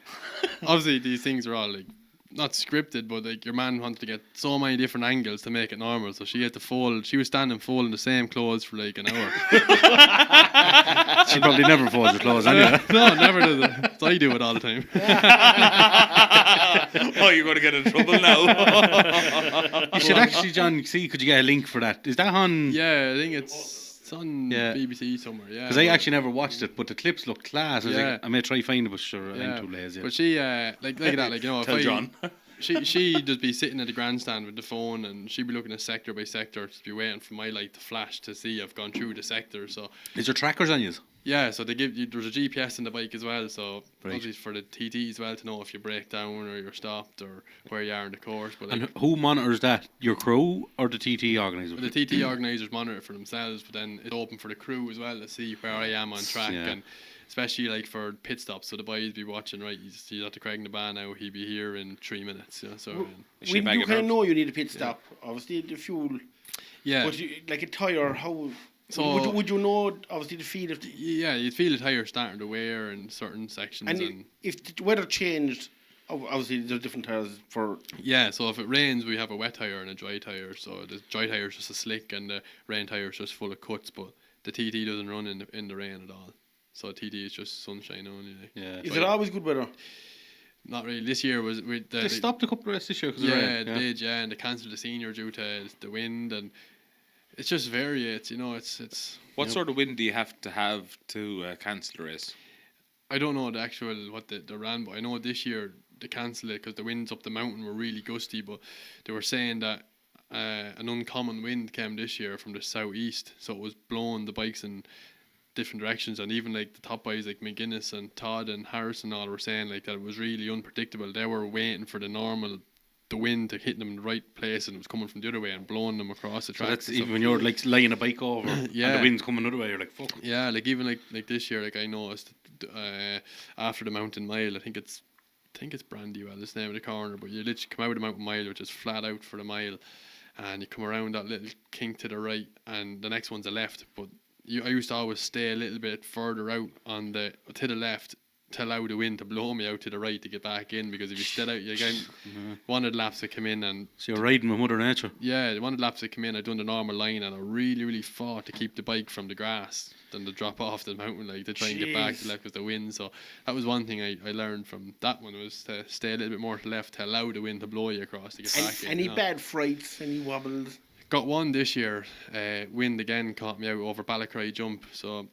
obviously these things are all like not scripted, but like your man wanted to get so many different angles to make it normal, so she had to fold. She was standing folding the same clothes for like an hour. She probably never folds her clothes anyway. No, never does it. So I do it all the time. Oh, you're going to get in trouble now. You should actually, John, see, could you get a link for that? Is that on? Yeah, I think it's on Yeah. BBC somewhere. Yeah, Because I actually never watched it, but the clips look class. I was Yeah. like, I may try find it, but sure, yeah. I'm too lazy. But she like that, like, you know, if Tell John. she'd just be sitting at the grandstand with the phone, and she'd be looking at sector by sector, to be waiting for my light to flash to see I've gone through the sector. So Is there trackers on you? yeah, so they give you, there's a GPS in the bike as well, so Right. obviously for the TT as well to know if you break down or you're stopped or where you are in the course. But like, And who monitors that? Your crew or the TT organizer? the TT organisers monitor it for themselves, but then it's open for the crew as well to see where I am on track, Yeah. and especially like for pit stops. So the boys be watching, right? He's at the Craig the Ban now. He'll be here in 3 minutes. You know, so Is she When bagging you kind of nerves? know you need a pit stop, obviously the fuel. yeah. But you, like a tyre, how? So- would you know obviously the feel of the, Yeah, you'd feel the tyre starting to wear in certain sections, and and if the weather changed, obviously there's different tyres for. yeah. So if it rains, we have a wet tyre and a dry tyre. So the dry tyre is just a slick, and the rain tyre is just full of cuts. But the TT doesn't run in the rain at all. So TT is just sunshine only. Like. Yeah. Is it always good weather? Not really. This year was with They stopped a couple of races this year because Yeah, of they rain. did. Yeah, and they cancelled the senior due to the wind, and it's just variates. You know, it's. What sort of wind do you have to cancel the race? I don't know the actual what the ran, but I know this year they cancelled it because the winds up the mountain were really gusty. But they were saying that an uncommon wind came this year from the southeast, so it was blowing the bikes in different directions, and even like the top boys like McGuinness and Todd and Harris and all were saying like that it was really unpredictable. They were waiting for the wind to hit them in the right place, and it was coming from the other way and blowing them across the So track. that's even when you're like laying a bike over and Yeah. the wind's coming another way, you're like, fuck. Yeah, like even like this year, like I noticed after the mountain mile, I think it's Brandywell, is the name of the corner, but you literally come out of the mountain mile, which is flat out for the mile, and you come around that little kink to the right, and the next one's a left. But I used to always stay a little bit further out to the left to allow the wind to blow me out to the right to get back in, because if you stayed out, you again wanted laps to come in, and So you're riding with Mother Nature. yeah, one of the laps that come in, I done the normal line, and I really fought to keep the bike from the grass than to drop off the mountain, like to try and get back to Jeez. left with the wind. So that was one thing I learned from that one, was to stay a little bit more to left to allow the wind to blow you across to get back in. Any you know. bad frights? Any wobbles? Got one this year. Wind again caught me out over Ballycry jump. So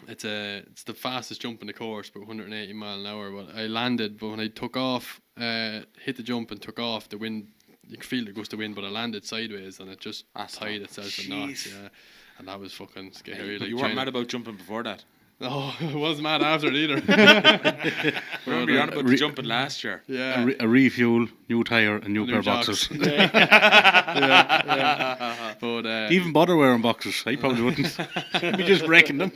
it's the fastest jump in the course, about 180 mile an hour. But I landed, but when I took off, hit the jump and took off, the wind, you could feel the gust of wind, but I landed sideways and it just tied itself in knots. Jeez. Yeah, and that was fucking scary. Like You weren't mad about jumping before that. No, I wasn't mad after it either. Remember you on about the jumping last year. Yeah. A refuel, new tyre, and new pair of jocks. boxers. yeah. But Do you even bother wearing boxers? I probably wouldn't. Be just breaking them.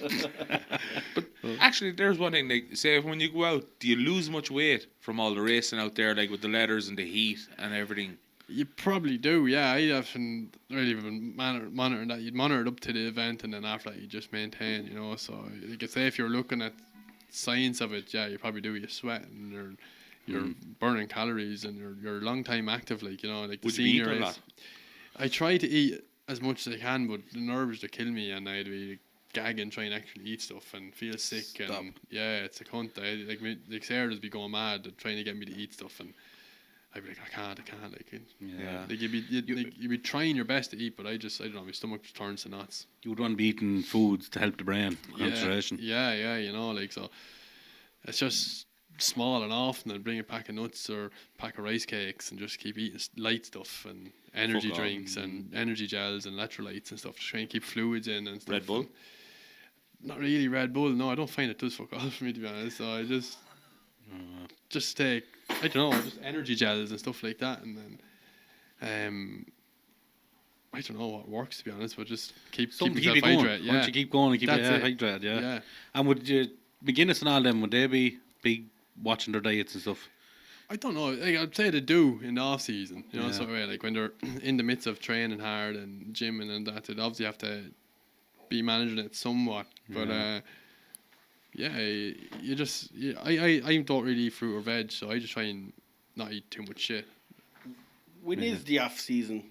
Actually, there's one thing. Like, say when you go out, do you lose much weight from all the racing out there, like with the leathers and the heat and everything? you probably do, yeah. I haven't really been monitoring that. You'd monitor it up to the event, and then after that, you just maintain, you know. So, you could say if you're looking at science of it, yeah, you probably do. You're sweating, you're burning calories, and you're long time active, like, you know, like the Would you eat senior a race. lot? I try to eat as much as I can, but the nerves to kill me, and I'd be gagging trying to actually eat stuff and feel sick. Stop. And yeah, it's a cunt. Like Sarah's be going mad trying to get me to eat stuff, and I'd be like, I can't. Like, Yeah. like you'd be trying your best to eat, but I don't know, my stomach just turns to knots. You would want to be eating foods to help the brain concentration. Yeah, you know, like, so it's just small and often and bring a pack of nuts or pack of rice cakes and just keep eating light stuff and energy Fuck off. drinks and energy gels and electrolytes and stuff to try and keep fluids in and stuff. Red Bull? Not really Red Bull. No, I don't find it does fuck all for me, to be honest. So I just take, I don't know, just energy gels and stuff like that, and then I don't know what works, to be honest, but just keep Something to yourself keep you going. hydrated. Once you keep going and keep That's it. hydrated, yeah. Yeah. And would you, beginners and all them, would they be big watching their diets and stuff? I don't know. Like, I'd say they do in the off season. You know, Yeah. sort of way, like when they're in the midst of training hard and gymming and that, they'd obviously have to be managing it somewhat. But I don't really eat fruit or veg, so I just try and not eat too much shit. When is the off season?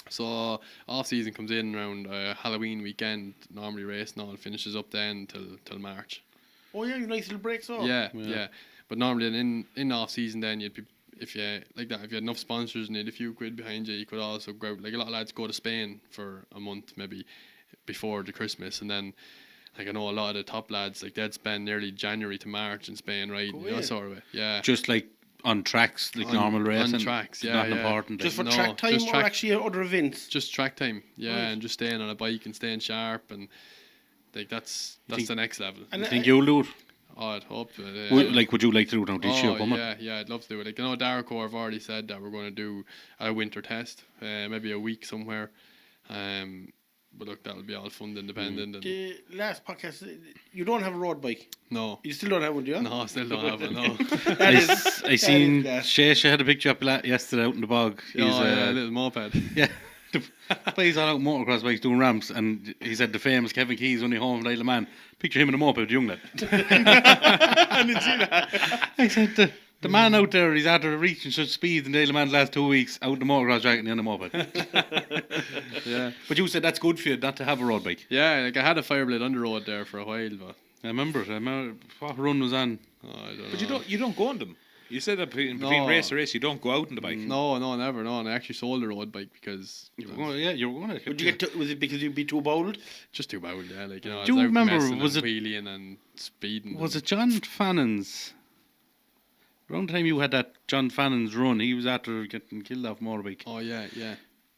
So off season comes in around Halloween weekend. Normally racing all finishes up then till March. Oh yeah, you nice little breaks off. Yeah. But normally in off season then you'd be, if you had enough sponsors and you had a few quid behind you, you could also go out. Like a lot of lads go to Spain for a month maybe before the Christmas, and then like I know a lot of the top lads, like they'd spend nearly January to March in Spain riding, you know, sort of way. Yeah. Just like on tracks, like normal racing? On tracks, yeah. Not important. Just for No, track time just or track- actually other events? Just track time, yeah, Right. and just staying on a bike and staying sharp, and like that's think- the next level. And You think you'll do it? Oh, I'd hope. Would you like to do it now this year? Coming? yeah, I'd love to do it. Like, Darko have already said that we're going to do a winter test, maybe a week somewhere. But look, that'll be all fun independent. And The last podcast, you don't have a road bike. no, You still don't have one, do you? no, I still don't have it. No. That is, I seen gas. Shesha had a picture up yesterday out in the bog. He's, a little moped. yeah. But he's all out motocross bikes doing ramps, and he said the famous Kevin Keys only home from Isle of Man. Picture him in a moped, young lad. I didn't see that. I said the man out there, he's after reaching such speeds in the Isle of Man's last 2 weeks out the motocross track and on a moped. Yeah, But you said that's good for you not to have a road bike. yeah. Like I had a Fireblade on the road there for a while, but I remember what run was on. I don't know. But you don't go on them. You said that between No. race to race, you don't go out on the bike. No, never. No, and I actually sold the road bike because You were going to. Would you was it because you'd be too bold? just too bad. Yeah, like I Do you was out remember, messing was and it- wheeling and speeding? Was it John Fannon's? Around the time you had that John Fannon's run, he was after getting killed off motorbike. Oh yeah.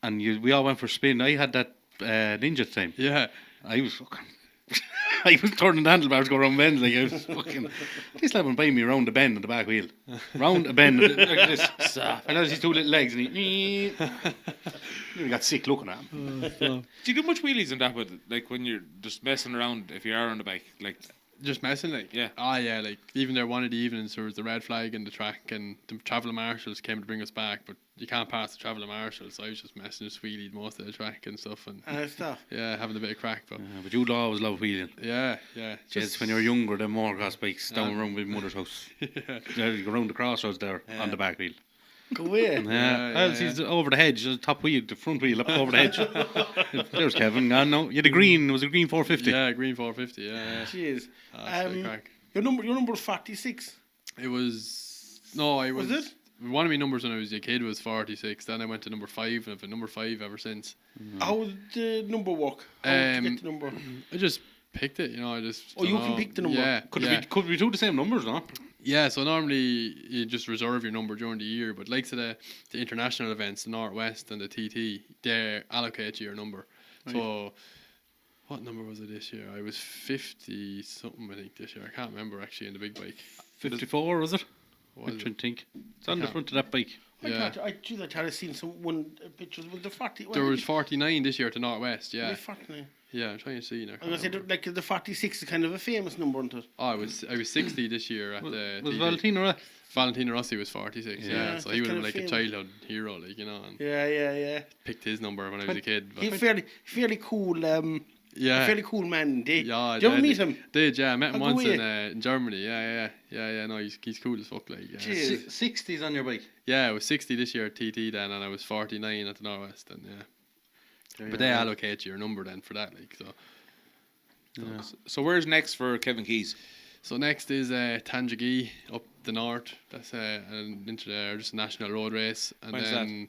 And we all went for a spin. I had that ninja time. Yeah. I was fucking. I was turning the handlebars, going around bends like I was fucking. This lad went by me around the bend on the back wheel, round a bend like this. And there's his two little legs, and he nearly got sick looking at him. Do you do much wheelies on that with like when you're just messing around if you are on the bike? Like Just messing, like? Yeah. Oh, yeah, like, even there one of the evenings, there was the red flag in the track, and the travelling marshals came to bring us back, but you can't pass the travelling marshals, so I was just messing, just wheelied most of the track and stuff, and Stuff. yeah, having a bit of crack, but But you'd always love wheeling. yeah. Just when you were younger, them motocross bikes down around my mother's house. There you go around the crossroads there on the back wheel. Go away. Well, he's over the hedge, the top wheel, the front wheel up over the hedge. There's Kevin. No, you had a green. It was a green 450. Yeah, green 450, yeah. Jeez. That's a bit of crack. Your number was 46. It was, no, I was. Was it? One of my numbers when I was a kid was 46, then I went to number 5, and I've been number 5 ever since. How did the number work? How did you get the number? I just picked it, I just. Oh, you don't can know. pick the number? Yeah, Could yeah. it be two of the same numbers, no? Yeah, so normally you just reserve your number during the year, but like to the international events, the Northwest and the TT, they allocate you your number. Right. So, what number was it this year? I was 50 something, I think, this year. I can't remember actually in the big bike. 54, was it? Was I'm it? trying to think. It's on the front of that bike. Yeah. I thought I had seen some pictures with the 40. There was 49 this year at the Northwest, yeah. 49. Yeah, I'm trying to see now. I was going to say, like, the 46 is kind of a famous number, isn't it? Oh, I was 60 this year at the Was TT. Valentino right? Valentino Rossi was 46, yeah. Yeah, So he that's would have kind been of like a famous. childhood hero, like, and Yeah. picked his number when I was a kid. But He's fairly cool. yeah. Fairly cool man. Did you Yeah, ever meet him? Did, yeah. I met him Oh, go once away. in Germany. Yeah. No, he's cool as fuck. Like, yeah. Jeez. 60s on your bike. Yeah, I was 60 this year at TT then, and I was 49 at the Northwest. And but they allocate your number then for that, like so. so where's next for Kevin Keys? So next is Tanjagi up the north. That's just a national road race, and When's then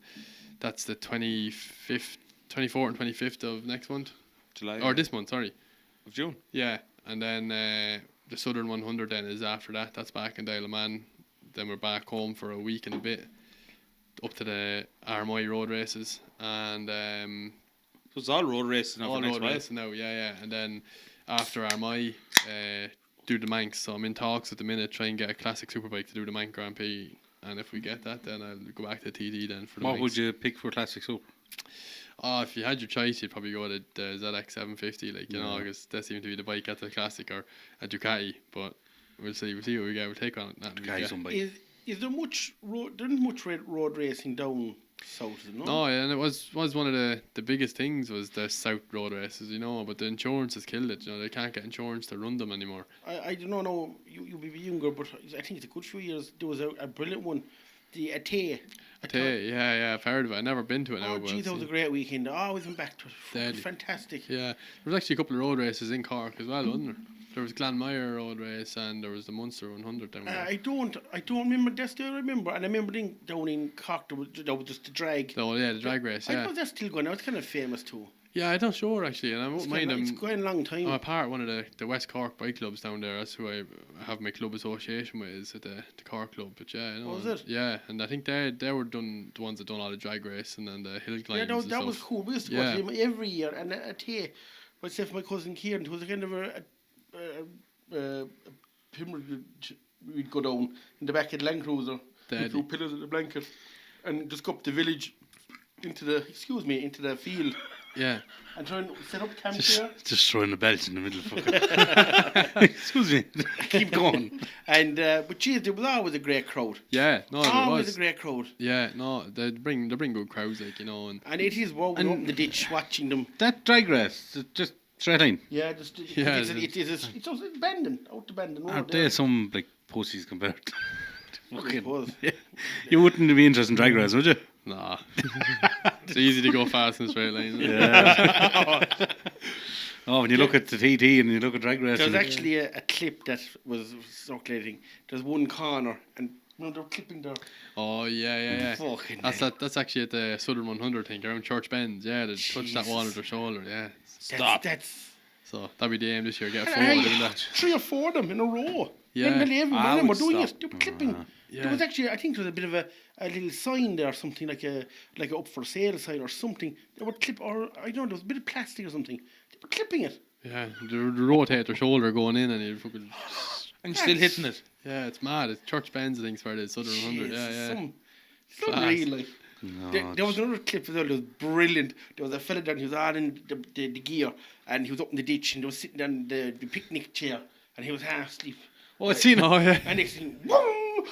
that's the 24th and 25th of next month, July or this month. Sorry. of June. Yeah, and then the Southern 100 then is after that. That's back in Isle of Man. Then we're back home for a week and a bit, up to the Armoy road races, and So it's all road races now all for next road while. racing now. Yeah, and then after Armagh, do the Manx. So I'm in talks at the minute, try and get a classic superbike to do the Manx Grand Prix. And if we get that, then I'll go back to TT then for the What Manx. would you pick for classic super? Oh, if you had your choice, you'd probably go with the ZX 750, like, you know, because that seems to be the bike at the classic, or a Ducati. But we'll see what we get. We'll take on it. Ducati, some bike. Is there much road? There isn't much road racing down south, is it? No. No, yeah, and it was one of the biggest things was the South road races, you know, but the insurance has killed it. You know, they can't get insurance to run them anymore. I don't know. No, you'll be younger, but I think it's a good few years. There was a brilliant one, the Ate. Yeah, I've heard of it. I've never been to it now. Oh, but gee, that was a great weekend. Oh, we went back to it. It was Deadly. fantastic. Yeah, there was actually a couple of road races in Cork as well, wasn't there? There was Glanmire road race and there was the Munster 100 down there. I don't remember. That's the I remember, and I remember down in Cork there was just the drag. Oh yeah, the drag race. I Yeah, know that's still going now. It's kind of famous too. yeah, I'm not sure actually, and I won't mind them. It's going a long time. I'm a part of one of the West Cork bike clubs down there. That's who I have my club association with, is at the Cork club. But yeah, I know. Oh, is it? Yeah, and I think they were the ones that done all the drag racing and the hill climbs. Yeah, and that was stuff. cool. We used to go to him every year, and myself and my cousin Kieran, it was a kind of a we'd go down in the back of the Land Cruiser, through pillars of the blanket, and just go up the village into the field. Yeah. And try and set up camp there. Just throwing the belt in the middle. Excuse me. Keep going. And but geez, there was always a great crowd. Yeah, no, there Always was a great crowd. Yeah, no, they bring good crowds, like, you know, And it is wow, And- up in the ditch watching them. That drag race, just straight line. Yeah, Yeah, it's also Bandon, out to Bandon. Aren't they some like pussies compared to I suppose. You wouldn't be interested in drag race, would you? nah. It's easy to go fast in a straight line. Yeah. Oh, when you look at the TT and you look at drag racing. There's actually a clip that was circulating. There's one corner, and they're clipping there. Oh yeah. Fucking That's actually at the Southern 100 thing around Church Bend. Yeah, they touched that wall with their shoulder. Yeah. That's So that'll be the aim this year. Get a four Hey, doing that. 3 or 4 of them in a row. Yeah. Nearly every one I of them were would doing stop. it. They were clipping. Yeah. There was actually, I think there was a bit of a little sign there, something like a up for sale sign or something. They would clip, or I don't know, there was a bit of plastic or something. They were clipping it. Yeah, they rotate their shoulder going in and you fucking. And still hitting it. Yeah, it's mad. It's Church Bend's, I think, for the Southern 100. Yeah. Some Class. real like. No, There was another clip as well. It was brilliant. There was a fella down. He was on in the gear, and he was up in the ditch, and he was sitting on the picnic chair, and he was half asleep. Oh, I've seen it. Oh yeah. And next thing, whoom!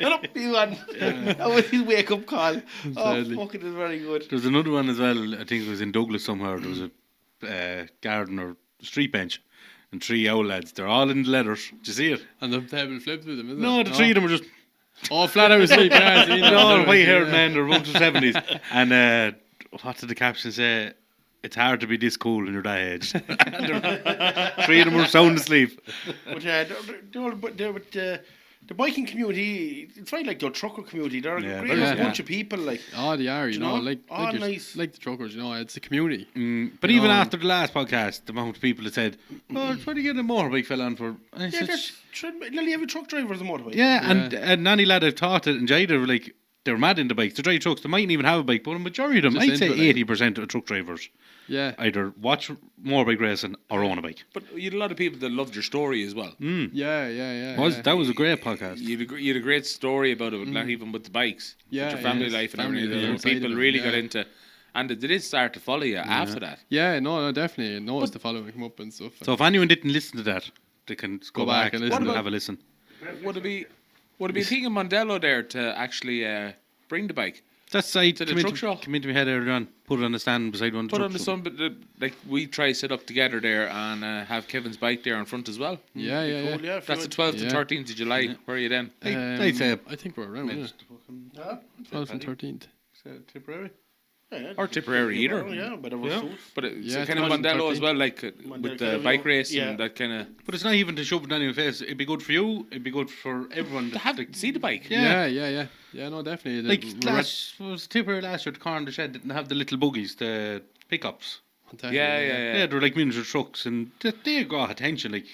And up he went. That was his wake up call. Oh, Sadly. fuck, it was very good. There's another one as well. I think it was in Douglas somewhere. There was a garden or street bench and 3 old lads. They're all in the leathers. Did you see it? And the table flipped with them, isn't No, it? the 3 of them were just Oh, flat out asleep. Yeah, I seen that. all Yeah, white-haired yeah. men. They're about the 70s. And what did the caption say? It's hard to be this cool when you're that age. 3 of them were sound asleep. But the biking community, it's very like the trucker community. They're Yeah, a great yeah. bunch of people. Like, Oh, they are, you know, like all your- nice. like the truckers, you know, it's a community. But You even know, after the last podcast, the amount of people that said, "Oh, try to get a motorbike fella on for." And I yeah, said, that's nearly every truck driver is a motorbike. yeah, and any lad I've taught it and Jade are like, they're mad into bikes. They drive trucks. They mightn't even have a bike, but a majority of them, Just I'd say into it, like. 80% of truck drivers Yeah. either watch motorbike racing or own a bike. But you had a lot of people that loved your story as well. Yeah. That was a great podcast. You had a great story about it, not even with the bikes. Yeah, with your family yeah, life and family everything. life, People inside of it, really yeah. got into, and they did start to follow you after that. Yeah, no, definitely. I noticed the following come up and stuff. So if anyone didn't listen to that, they can go back and listen. have a listen. Would it be a thing in Mondello there to actually bring the bike? That's I To the truck show? Come into my head earlier on. Put it on the stand beside one. of the Put on the trucks. sun, but like we try set up together there and have Kevin's bike there in front as well. Yeah. Cool, yeah, if That's you the 12th Yeah. and 13th of July. Where are you then? I'd say I think we're around, yeah. 12th and 13th. Tipperary. yeah, Or Tipperary either. Yeah, whatever Yeah. suits. But it's Yeah, kind of 12th and Mondello as 13th. well, like Mondello with the kind of, bike you know, race yeah. and that kind of. But it's not even to shove it down your face. It'd be good for you. It'd be good for everyone. To have see the bike. Yeah. Yeah. Yeah, no, definitely. Like was Tipperary last year, the car in the shed didn't have the little buggies, the pickups. Yeah. Yeah, they're like miniature trucks, and they got attention. Like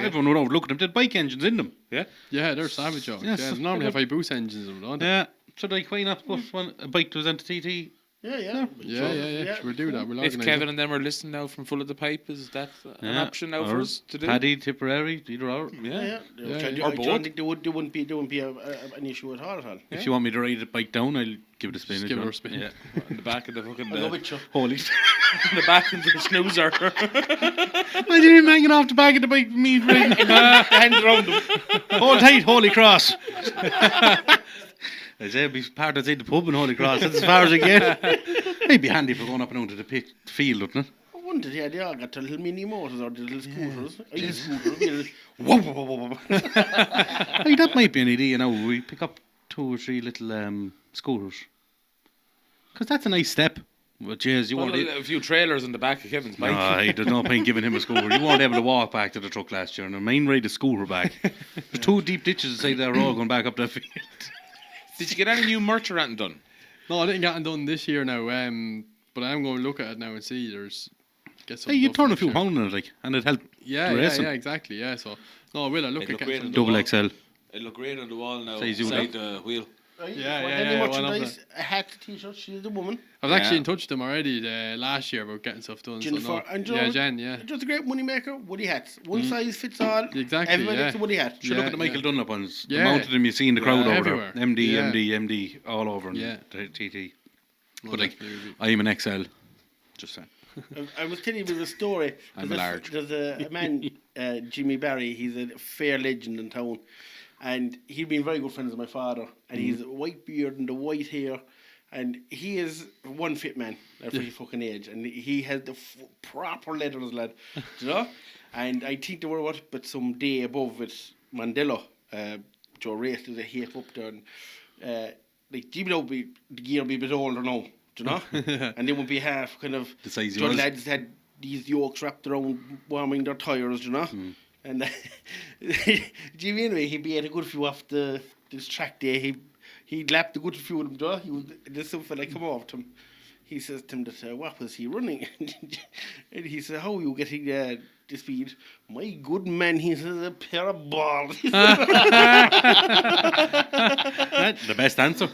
everyone would overlook them. They had bike engines in them. Yeah, they're savage. Yes, Yeah, they normally have boost engines in them, don't they? Yeah. So like, why not put a bike that was on the TT Yeah. Yeah. We'll do that. We'll If organise Kevin it. and them are listening now from Full of the Pipe, is that an Yeah. option now for Or us to do? Paddy, Tipperary, either or. Yeah. I Or don't both. think there wouldn't be an issue at all. If you want me to ride the bike down, I'll give it a spin. Just if give you it a want. spin. Yeah. In the back of the fucking. I'll go with you. Holy. In the back of the snoozer. Imagine him hanging off the back of the bike with me riding. Hands around them. Hold tight, Holy Cross. I say, be part of the pub in Holy Cross. That's as far as I get. It'd be handy for going up and down to the field, wouldn't it? I wonder, yeah, they all got the little mini motors or the little scooters. Scooters. Whoa. Hey, that might be an idea. We pick up 2 or 3 little scooters. Because that's a nice step. But jeez, you won't. A few trailers in the back of Kevin's bike. No, hey, there's no point giving him a scooter. You won't able to walk back to the truck last year. And I mean, ride the scooter back. There's 2 deep ditches beside that road going back up that field. Did you get any new merch or anything done? No, I didn't get it done this year now. But I'm going to look at it now and see. Get some Hey, you stuff turn a next few year. pounds in it, like, and it helped. Yeah, the racing. exactly. Yeah, so no, I will. I look It'll at look great getting on some. the Double XL. It looked great on the wall now. Size you Beside the wheel. Yeah, Any why not merchandise, a hat, t-shirt, she's the woman. I was actually Yeah. in touch with them already last year about getting stuff done. Jennifer so no. and Yeah, Joe. Jen, yeah. Just a great money maker, woody hats. One size fits all. Exactly, Everybody yeah. gets a woody hat. Sure, look Yeah, at the Michael yeah. Dunlop ones. The Yeah. amount of them you see in the crowd over everywhere. there. MD, Yeah. MD, all over. And Yeah. the TT. No, But like, definitely. I'm an XL. Just saying. I was telling you a story. I'm a large. There's a man, Jimmy Barry. He's a fair legend in town, and he'd been very good friends with my father. And he's a white beard and the white hair, and he is one fit man for his fucking age. And he has the proper leathers, lad. Do you know? And I think they were what, but some day above with Mandela. Joe raced as a heap up there, and like Jimmy will be the gear will be a bit older now. Do you know? And they would be half kind of. The size John yours. lads had these yokes wrapped around warming their tyres, you know. And Jimmy anyway, he'd be at a good few off this track day. He lapped a good few of them, you know. He was there's some fella come over to him. He says to him that what was he running? And he said, "How are you getting the speed?" "My good man," he says, "a pair of balls." The best answer.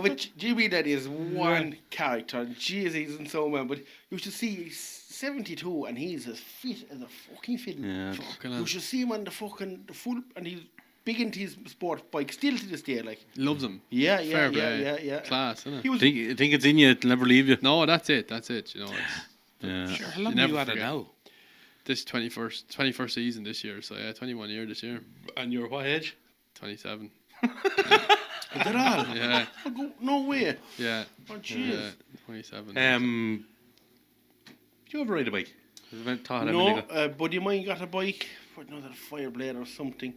Which Jimmy, that is one character. Jeez, he's in so man. But you should see, he's 72 and he's as fit as a fucking fiddle. Yeah. You should see him on the full, and he's big into his sport bike still to this day. Like, Loves them. yeah. Class, isn't it? He was Think it's in you, it'll never leave you. No, that's it. You know, it's Yeah. Sure, how long You are never you at it forget. now? this 21st season this year. So yeah, 21 year this year. And you're what age? 27. is that all? Yeah, No way. yeah. Oh, jeez. Yeah, 27. Do you ever ride a bike? No, buddy of mine got a bike, another Fireblade or something,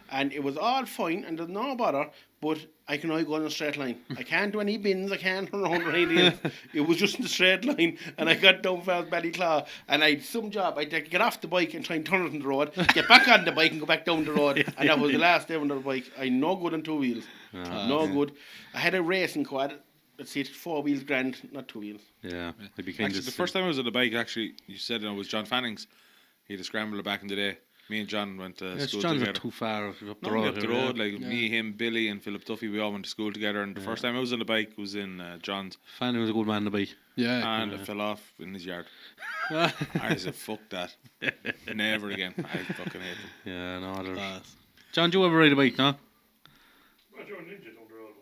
and it was all fine and there's no bother, but I can only go in a straight line. I can't do any bins, I can't run around or anything. It was just in the straight line, and I got down fast Ballyclaw, and I had some job. I'd have to get off the bike and try and turn it on the road, get back on the bike and go back down the road, and that was the last day on the bike. I'm no good on 2 wheels. No good. I had a racing quad. Let's see, 4 wheels grand, not 2 wheels. Yeah, I'd be kind Actually, of the first time I was on a bike, actually, you said it was John Fanning's. He had a scrambler back in the day. Me and John went to school John's together. not too far up the No, road. up the here, road, yeah. like me, him, Billy, and Philip Duffy, we all went to school together. And the first time I was on a bike was in John's, Fanny was a good man to be. Yeah. and I fell off in his yard. I said, "Fuck that, never again." I fucking hate them. Yeah, no, there's... John, do you ever ride a bike, no? I drove ninja down the road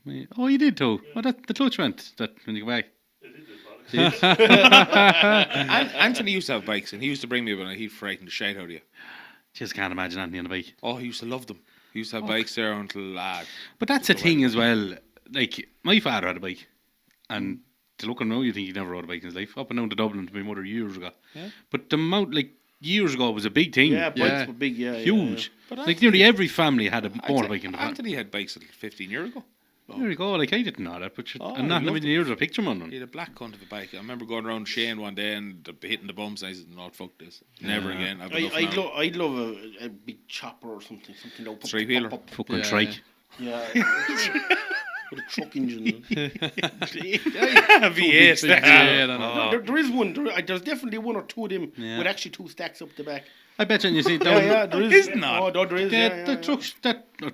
one day. Oh, you did too. Oh, that the clutch went that when you go back. It did this, Paddock. And Anthony used to have bikes, and he used to bring me up, and he'd frighten the shit out of you. Just can't imagine Anthony on a bike. Oh, he used to love them. He used to have bikes there until lad. But that's a thing as well. Like, my father had a bike. And to look at him now, you think he never rode a bike in his life. Up and down to Dublin to my mother years ago. Yeah. But the amount, like, years ago was a big thing. Yeah, bikes Yeah. were big, Huge. But Like, nearly every family had a motorbike in the family. Anthony had bikes 15 years ago. There you go. Like, I didn't know that. But Oh, I'm not he living loved in years of a picture, man. He had a black cunt of a bike. I remember going around Shane one day and hitting the bumps, and I said, "No, fuck this, never again." I've enough now. I'd love a big chopper or something low. Three-wheeler. Fucking Yeah, trike. Yeah. With a truck engine. V8. Yeah, There is one. There's definitely one or two of them Yeah. with actually 2 stacks up the back. I bet you see down There is. Is not. Oh, there is. the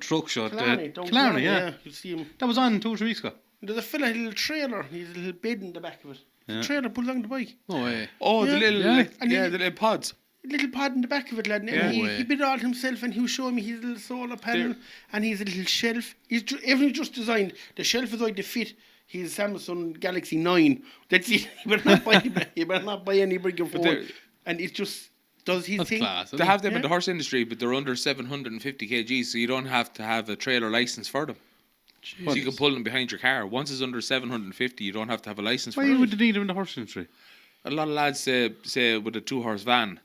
truck shot. Killarney, down Killarney, yeah. You see him. That was on 2 or 3 weeks ago. There's a fella had a little trailer. He has a little bed in the back of it. Yeah. The trailer pulled along the bike. No way. Oh, Yeah. the little, Yeah. And the he- little pods. Little pod in the back of it, lad. And Yeah. he Way. built it all himself, and he was showing me his little solar panel and his little shelf. Everything's just designed. The shelf is like to fit his Samsung Galaxy 9. That's it. You better not buy any bigger phone. they're- And it just does his That's thing. class. They have them in Yeah. the horse industry, but they're under 750 kg, so you don't have to have a trailer license for them. So you can pull them behind your car. Once it's under 750, you don't have to have a license Why for it. would they need them in the horse industry? A lot of lads say with a 2-horse van,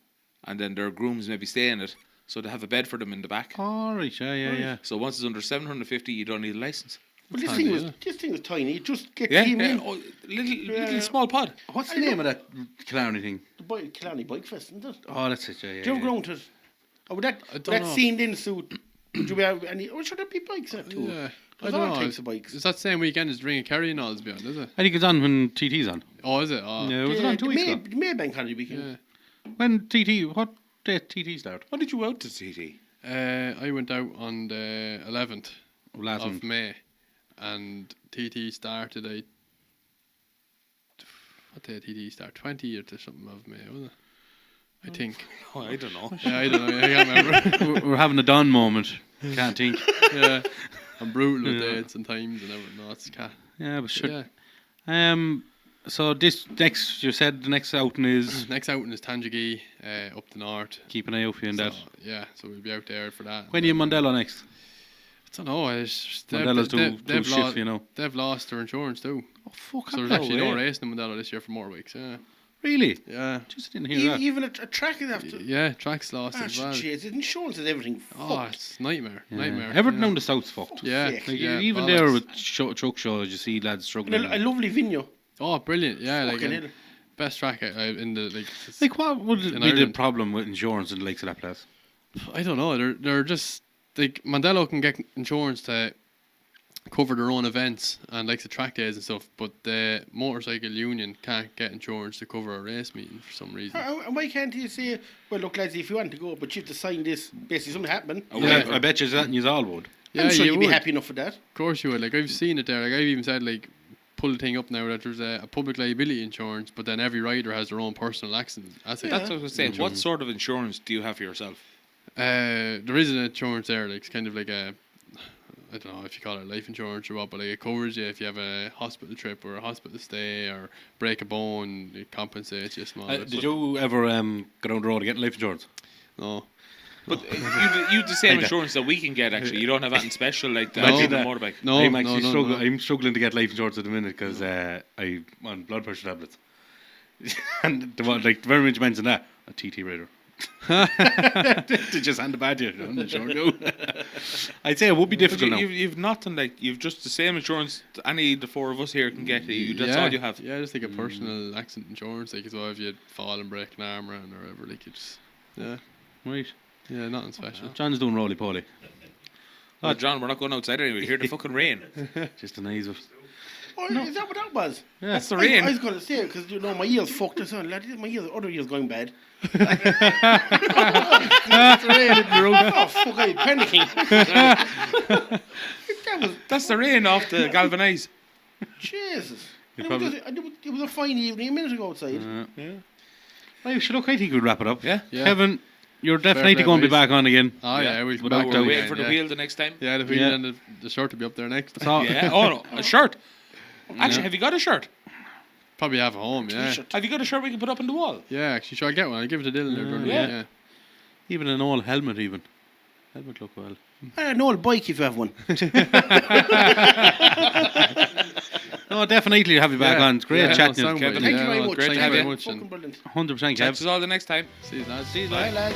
and then their grooms maybe stay in it, so they have a bed for them in the back. All right, yeah. So once it's under 750, you don't need a license. But this handy, thing was tiny. It just gets Yeah, him yeah. in. Oh, little small pod. What's the name of that Killarney thing? The Killarney Bike Fest, isn't it? Oh, that's it, yeah. Do you ever go round to it? Or would I don't that know. scene in suit? Would you have any? Oh, should there be bikes in it too? Yeah. There's I all don't know. types of bikes. Is that the same weekend as Ring of Kerry and all is beyond, is it? I think it's on when TT's on. Oh, is it? Oh. Yeah, was it on 2 weeks ago? The Maybank holiday weekend. Yeah. When what date TT start? When did you go out to TT? I went out on the 11th Last of month. May, and TT started. What day did TT start? 20th or something of May, wasn't it? I think. Oh, I don't know. Yeah, I don't know. I can't remember. We're having a dawn moment. Can't think. Yeah, I'm brutal with Yeah. dates and times and everything. No, it's cat. Yeah, but sure. Yeah. So this next, you said the next outing is Next outing is Tanjagi, up the north. keep an eye out for you in that. Yeah, so we'll be out there for that. When are you in Mondello next? I don't know. Mondello's too shit, you know. They've lost their insurance too. Oh fuck! So there's actually no racing in Mondello this year for more weeks. Yeah. Really? Yeah. Just didn't hear that. Even a track is after. Yeah, track's lost Ah, as well. jeez, insurance is everything. Oh, Fucked. it's nightmare. Yeah. Nightmare. Everything yeah. down the south's fucked. Yeah, Sick. Like, yeah, even bollocks. there with truck shows, you see lads struggling. And a lovely venue. Oh, brilliant. Yeah, like Fucking and hell. best track in the like. It's, Like, what would in be the Ireland. problem with insurance in the likes of that place? I don't know. They're just like Mondello can get insurance to cover their own events and like the track days and stuff, but the motorcycle union can't get insurance to cover a race meeting for some reason. And why can't you say, well, look, lads, if you want to go, but you have to sign this, basically something happened. Yeah. I bet you that you all would. I'm sure you you'd be would. happy enough with that. Of course you would. Like I've seen it there. Like I've even said like pull the thing up now that there's a public liability insurance, but then every rider has their own personal accident. That's it. That's what I was saying. What sort of insurance do you have for yourself? There is an insurance there. Like it's kind of like a, I don't know if you call it life insurance or what, but like it covers you if you have a hospital trip or a hospital stay or break a bone. It compensates you small. Did you ever go down the road to get life insurance? No. But you the same insurance that we can get, actually. You don't have anything special like that No. on the motorbike. No, I'm no, actually no, struggling. no. I'm struggling to get life insurance at the minute because I'm on blood pressure tablets. And the one, like the very much mentioned that a TT rider. They just hand it back to you. I'm not sure. No. I'd say it would be But difficult now. you've nothing like you've just the same insurance any of the four of us here can get. That's all you have. Yeah, just like a personal accident insurance, like as well if you fall and break an arm around or whatever, like you just Right. yeah, nothing special. John's doing roly poly. Oh, John, we're not going outside anyway. Hear the fucking rain. Just the eyes of. Oh, is that what that was? Yeah. That's the I rain. was going to say, because, you know, my ears fucked us on, lad. My other ears going bad. It's the rain hitting the roof. Oh, fuck, I'm panicking. That was, That's the rain off the galvanise. Jesus. You And it was a fine evening a minute ago outside. Well, sure, look, I think we'll wrap it up. Yeah. Yeah. Kevin, you're definitely play, going to be boys. back on again. Oh yeah, we'll come Without back doubt. down We're again, waiting for the yeah. wheel the next time. Yeah, the wheel Yeah. and the shirt will be up there next. Yeah. Oh no, a shirt. Actually, have you got a shirt? Probably have a home, yeah. T-shirt. Have you got a shirt we can put up on the wall? Yeah, actually, sure, I'll get one. I'll give it to Dylan there. during the Yeah. week, yeah. Even an old helmet, even. Helmet look well. An old bike if you have one. No, definitely have you back Yeah. on. It's great Yeah, chatting no, to you. sound Kevin. good. Thank you Yeah, very no, much. Great, to thank have you you. very much. Fucking And brilliant. 100% Catch Kev. us all the next time. see you lads. See you Bye, later. lad.